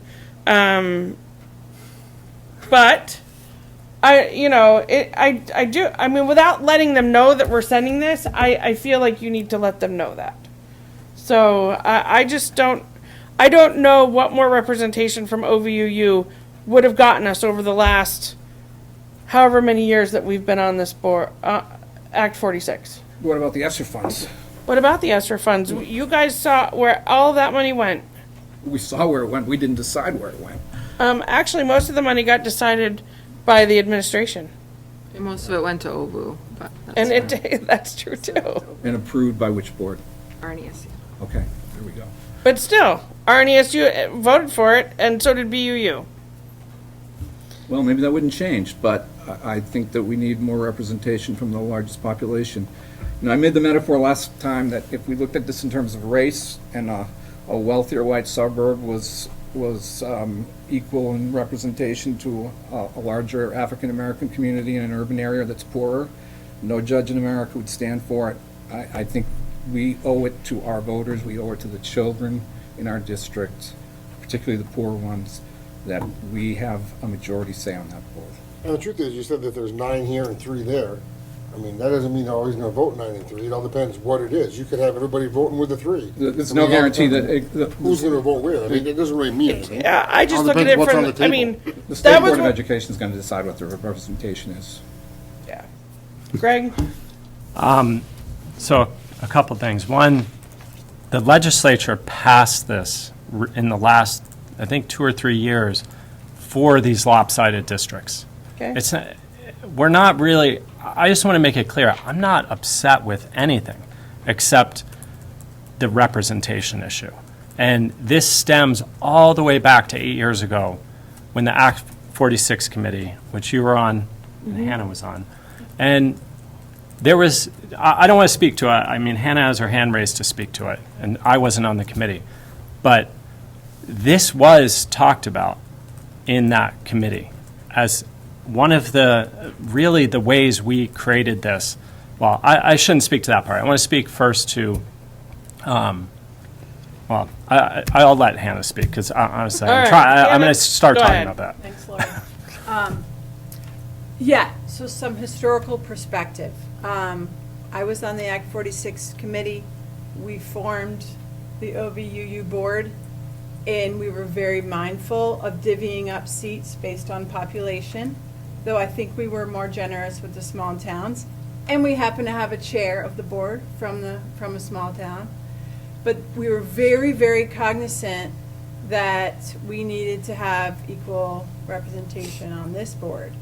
But I do. I mean, without letting them know that we're sending this, I feel like you need to let them know that. So I just don't. I don't know what more representation from OVUU would have gotten us over the last however many years that we've been on this board. Act 46. What about the ESSER funds? What about the ESSER funds? You guys saw where all that money went. We saw where it went. We didn't decide where it went. Actually, most of the money got decided by the administration. And most of it went to OVU, but That's true too. And approved by which board? RNESU. Okay, there we go. But still, RNESU voted for it, and so did BUU. Well, maybe that wouldn't change, but I think that we need more representation from the largest population. I made the metaphor last time that if we looked at this in terms of race, and a wealthier white suburb was equal in representation to a larger African-American community in an urban area that's poorer, no judge in America would stand for it. I think we owe it to our voters, we owe it to the children in our district, particularly the poor ones, that we have a majority say on that board. And the truth is, you said that there's 9 here and 3 there. I mean, that doesn't mean they're always gonna vote 9 and 3. It all depends what it is. You could have everybody voting with the 3. There's no guarantee that who's gonna vote where. I mean, it doesn't really mean anything. Yeah, I just All look at depends it what's from. on the I table. mean, the State that was Board of what, Education is going to decide what the representation is. yeah. Greg, So a couple things. One, the legislature passed this in the last, I think, 2 or 3 years for these lopsided districts. Okay. It's not, we're not really, I just want to make it clear, I'm not upset with anything except the representation issue. And this stems all the way back to 8 years ago when the Act 46 committee, which you were on and Hannah was on, and there was, I don't want to speak to it. I mean, Hannah has her hand raised to speak to it, and I wasn't on the committee. But this was talked about in that committee as one of the, really the ways we created this. Well, I shouldn't speak to that part. I want to speak first to, well, I'll let Hannah speak, because honestly, All right, I'm going Hannah, to start go talking ahead. about that. Thanks, Laura. Yeah, so some historical perspective. I was on the Act 46 committee. We formed the OVUU board, and we were very mindful of divvying up seats based on population, though I think we were more generous with the small towns. And we happen to have a chair of the board from a small town. But we were very, very cognizant that we needed to have equal representation on this board.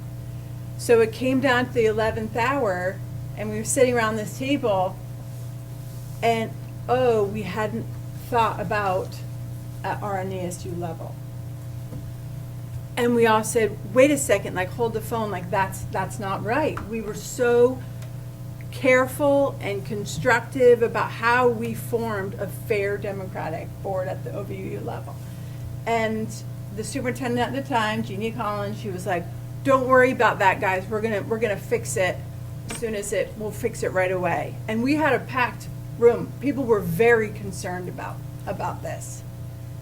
So it came down to the 11th hour, and we were sitting around this table, and we hadn't thought about our NESU level. And we all said, wait a second, like, hold the phone, like, that's not right. We were so careful and constructive about how we formed a fair democratic board at the OVU level. And the superintendent at the time, Jeannie Collins, she was like, don't worry about that, guys. We're gonna fix it as soon as we'll fix it right away. And we had a packed room. People were very concerned about this.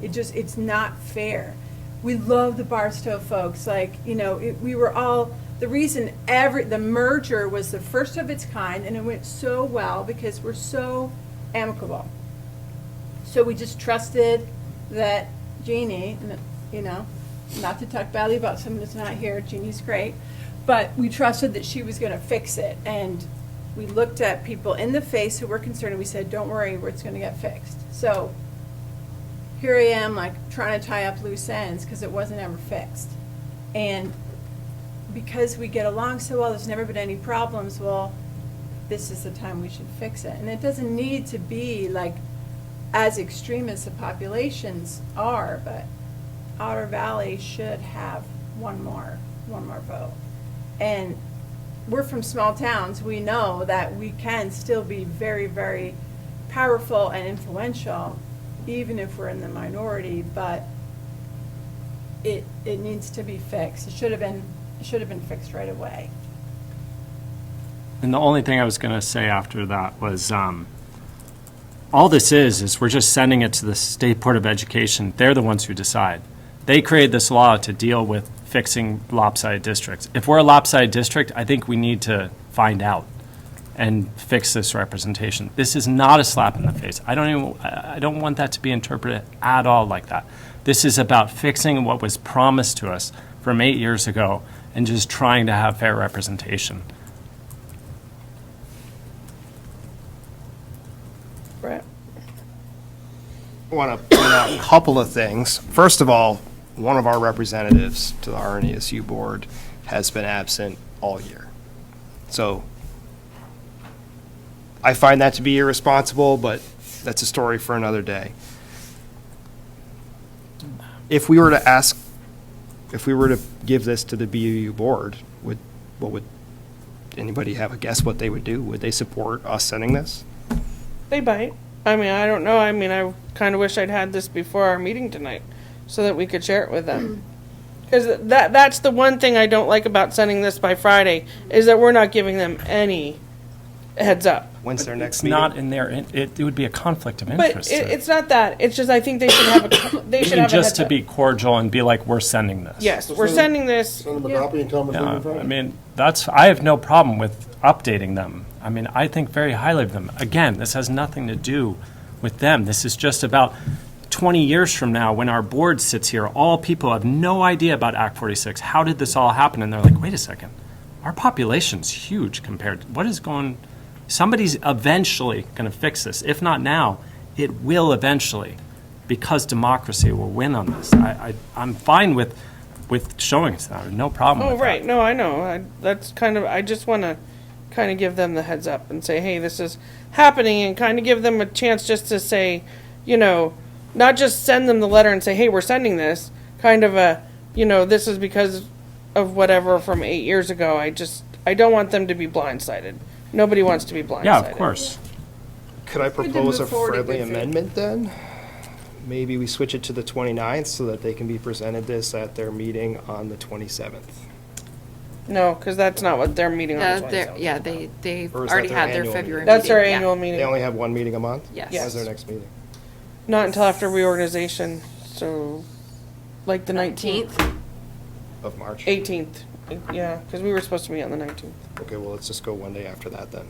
It's not fair. We love the Barstow folks. Like, we were all, the reason the merger was the first of its kind, and it went so well because we're so amicable. So we just trusted that Jeannie, not to talk badly about someone that's not here, Jeannie's great, but we trusted that she was going to fix it. And we looked at people in the face who were concerned, and we said, don't worry, it's going to get fixed. So here I am, like, trying to tie up loose ends because it wasn't ever fixed. And because we get along so well, there's never been any problems, well, this is the time we should fix it. And it doesn't need to be, like, as extreme as the populations are, but Otter Valley should have one more vote. And we're from small towns. We know that we can still be very, very powerful and influential, even if we're in the minority, but it needs to be fixed. It should have been fixed right away. And the only thing I was going to say after that was, all this is we're just sending it to the State Board of Education. They're the ones who decide. They created this law to deal with fixing lopsided districts. If we're a lopsided district, I think we need to find out and fix this representation. This is not a slap in the face. I don't want that to be interpreted at all like that. This is about fixing what was promised to us from 8 years ago and just trying to have fair representation. Brett? I want to point out a couple of things. First of all, one of our representatives to the RNESU board has been absent all year. So I find that to be irresponsible, but that's a story for another day. If we were to give this to the BUU board, what would anybody have a guess what they would do? Would they support us sending this? They bite. I mean, I don't know. I mean, I kind of wish I'd had this before our meeting tonight so that we could share it with them. Because that's the one thing I don't like about sending this by Friday, is that we're not giving them any heads up. When's their next It's meeting? not in there. It would be a conflict of But interest. it's not that. It's just I think they should have a just heads to up. be cordial and be like, we're sending this. Yes, we're sending this. Send them a copy and tell them it's Yeah, leaving Friday. I mean, I have no problem with updating them. I mean, I think very highly of them. Again, this has nothing to do with them. This is just about 20 years from now when our board sits here, all people have no idea about Act 46. How did this all happen? And they're like, wait a second, our population's huge compared to what is going, somebody's eventually going to fix this. If not now, it will eventually, because democracy will win on this. I'm fine with showing us that, no problem Oh, with that. right, no, I know, that's kind of, I just wanna kind of give them the heads up and say, hey, this is happening, and kind of give them a chance just to say, you know, not just send them the letter and say, hey, we're sending this, kind of a, you know, this is because of whatever from 8 years ago. I don't want them to be blindsided. Nobody wants to be blindsided. Yeah, of course. Could I good to propose a move forward in friendly good faith. amendment then? Maybe we switch it to the 29th so that they can be presented this at their meeting on the 27th. No, because that's not what they're meeting on the 27th. Yeah, they've Or is already that their had their annual February meeting? That's our meeting, yeah. annual They meeting, only have one meeting a month? Yes. Yes. When's their next meeting? not until after reorganization, so, like the 19th, Of March? 18th, yeah, because we were supposed to meet on the 19th. Okay, well, let's just go one day after that then.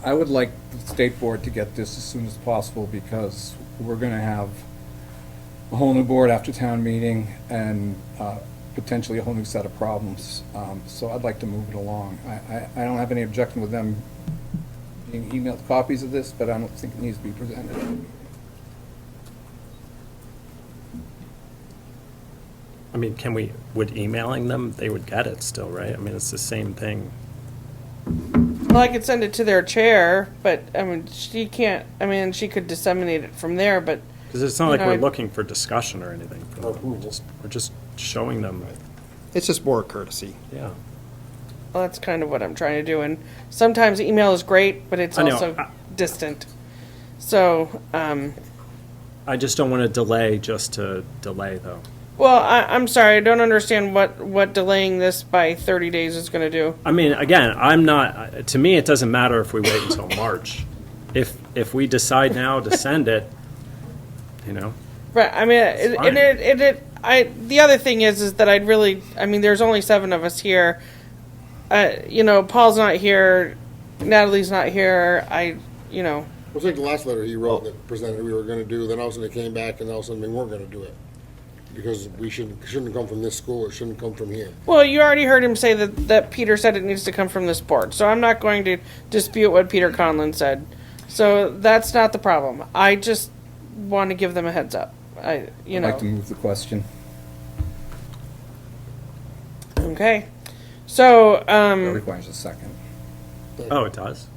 I would like the state board to get this as soon as possible, because we're gonna have a whole new board after town meeting and potentially a whole new set of problems. So I'd like to move it along. I don't have any objection with them being emailed copies of this, but I don't think it needs to be presented. I mean, would emailing them, they would get it still, right? I mean, it's the same thing. Well, I could send it to their chair, but, I mean, she can't, I mean, she could disseminate it from there, but, Because it's not You like know, we're I- looking for discussion or anything. from them. We're just showing them, It's just more courtesy. yeah. well, that's kind of what I'm trying to do, and sometimes email is great, but it's I know. also distant. So, I just don't want to delay just to delay, though. well, I'm sorry, I don't understand what delaying this by 30 days is gonna do. I mean, again, to me, it doesn't matter if we wait until March. If we decide now to send it, you know, Right, I mean, fine. the other thing is that I'd really, I mean, there's only 7 of us here. You know, Paul's not here, Natalie's not here, you know. It was like the last letter he wrote that presented we were gonna do, then all of a sudden it came back and all of a sudden we weren't gonna do it. Because we shouldn't come from this school, it shouldn't come from here. Well, you already heard him say that Peter said it needs to come from this board, so I'm not going to dispute what Peter Conlon said. So that's not the problem. I just want to give them a heads up. I'd like to move the question. Okay. So, That requires a second. oh, it does?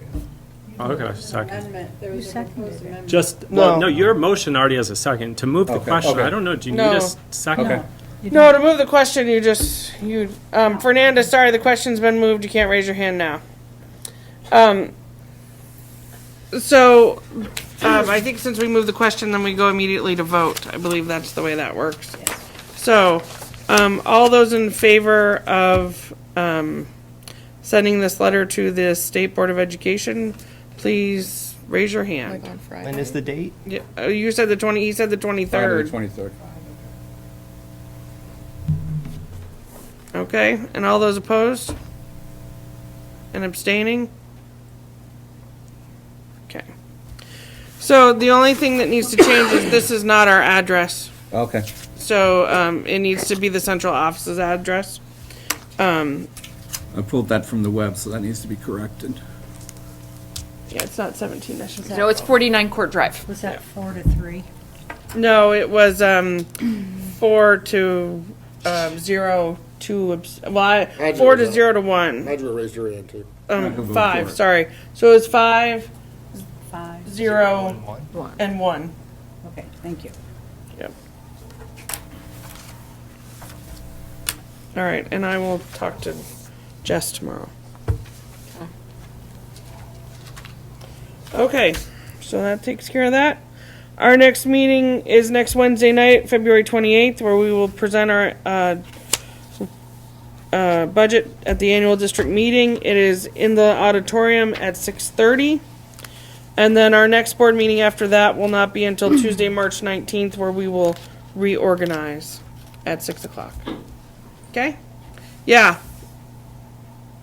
Oh, okay, second. Amendment, there was a proposed amendment. Just, well, no, your motion already has a second. To move the Okay, question, okay. I don't know, do you need No. a second? Okay. no, to move the question, Fernanda, sorry, the question's been moved. You can't raise your hand now. So, I think since we moved the question, then we go immediately to vote. I believe that's the way that works. So, all those in favor of, sending this letter to the State Board of Education, please raise your hand. When is the date? Yeah, you said the 20, he said the 23rd. 23rd. Okay, and all those opposed? And abstaining? Okay. So the only thing that needs to change is this is not our address. Okay. So, it needs to be the central office's address. I pulled that from the web, so that needs to be corrected. Yeah, it's not 17, I should say. No, it's 49 Court Drive. Was that 4 to 3? No, it was, 4 to, 0 to, 4 to 0 to 1. Marjorie raised her hand too. I'll vote 5, for it. sorry. So it's 5, 5. 0, and 1. Okay, thank you. Yep. All right, and I will talk to Jess tomorrow. Okay, so that takes care of that. Our next meeting is next Wednesday night, February 28th, where we will present our budget at the annual district meeting. It is in the auditorium at 6:30. And then our next board meeting after that will not be until Tuesday, March 19th, where we will reorganize at 6 o'clock. Okay? Yeah.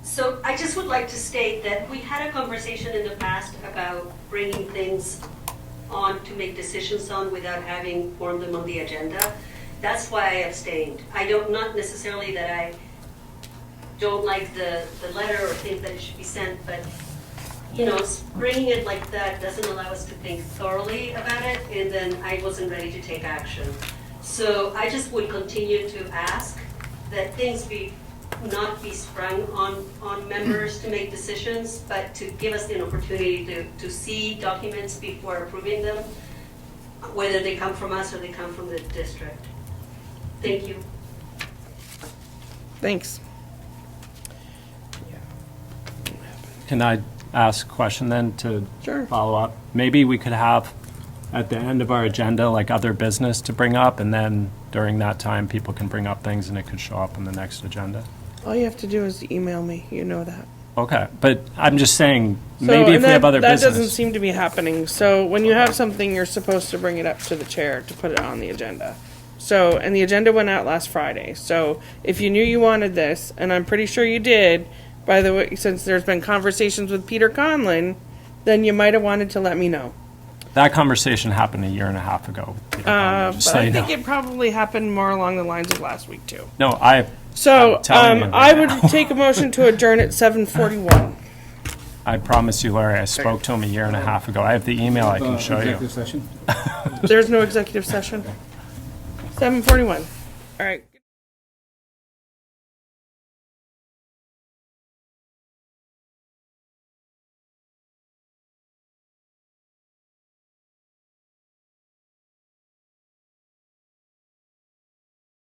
So I just would like to state that we had a conversation in the past about bringing things on to make decisions on without having formed them on the agenda. That's why I abstained. Not necessarily that I don't like the letter or think that it should be sent, but you know, bringing it like that doesn't allow us to think thoroughly about it, and then I wasn't ready to take action. So I just would continue to ask that things not be sprung on members to make decisions, but to give us the opportunity to see documents before approving them, whether they come from us or they come from the district. Thank you. Thanks. Can I ask a question then to Sure. follow up? Maybe we could have at the end of our agenda, like other business to bring up, and then during that time, people can bring up things and it could show up on the next agenda. All you have to do is email me, you know that. Okay, but I'm just saying, So, maybe if and we have other that doesn't business. seem to be happening. So when you have something, you're supposed to bring it up to the chair to put it on the agenda. So, and the agenda went out last Friday. So if you knew you wanted this, and I'm pretty sure you did, by the way, since there's been conversations with Peter Conlon, then you might have wanted to let me know. That conversation happened a year and a half ago. with Peter Conlon, just But so I you think know. it probably happened more along the lines of last week too. No, So I'm telling you I right would now. take a motion to adjourn at 7:41. I promise you, Larry, I spoke to him a year and a half ago. I have the email I can show you. Executive session? There's no executive session. 7:41. All right.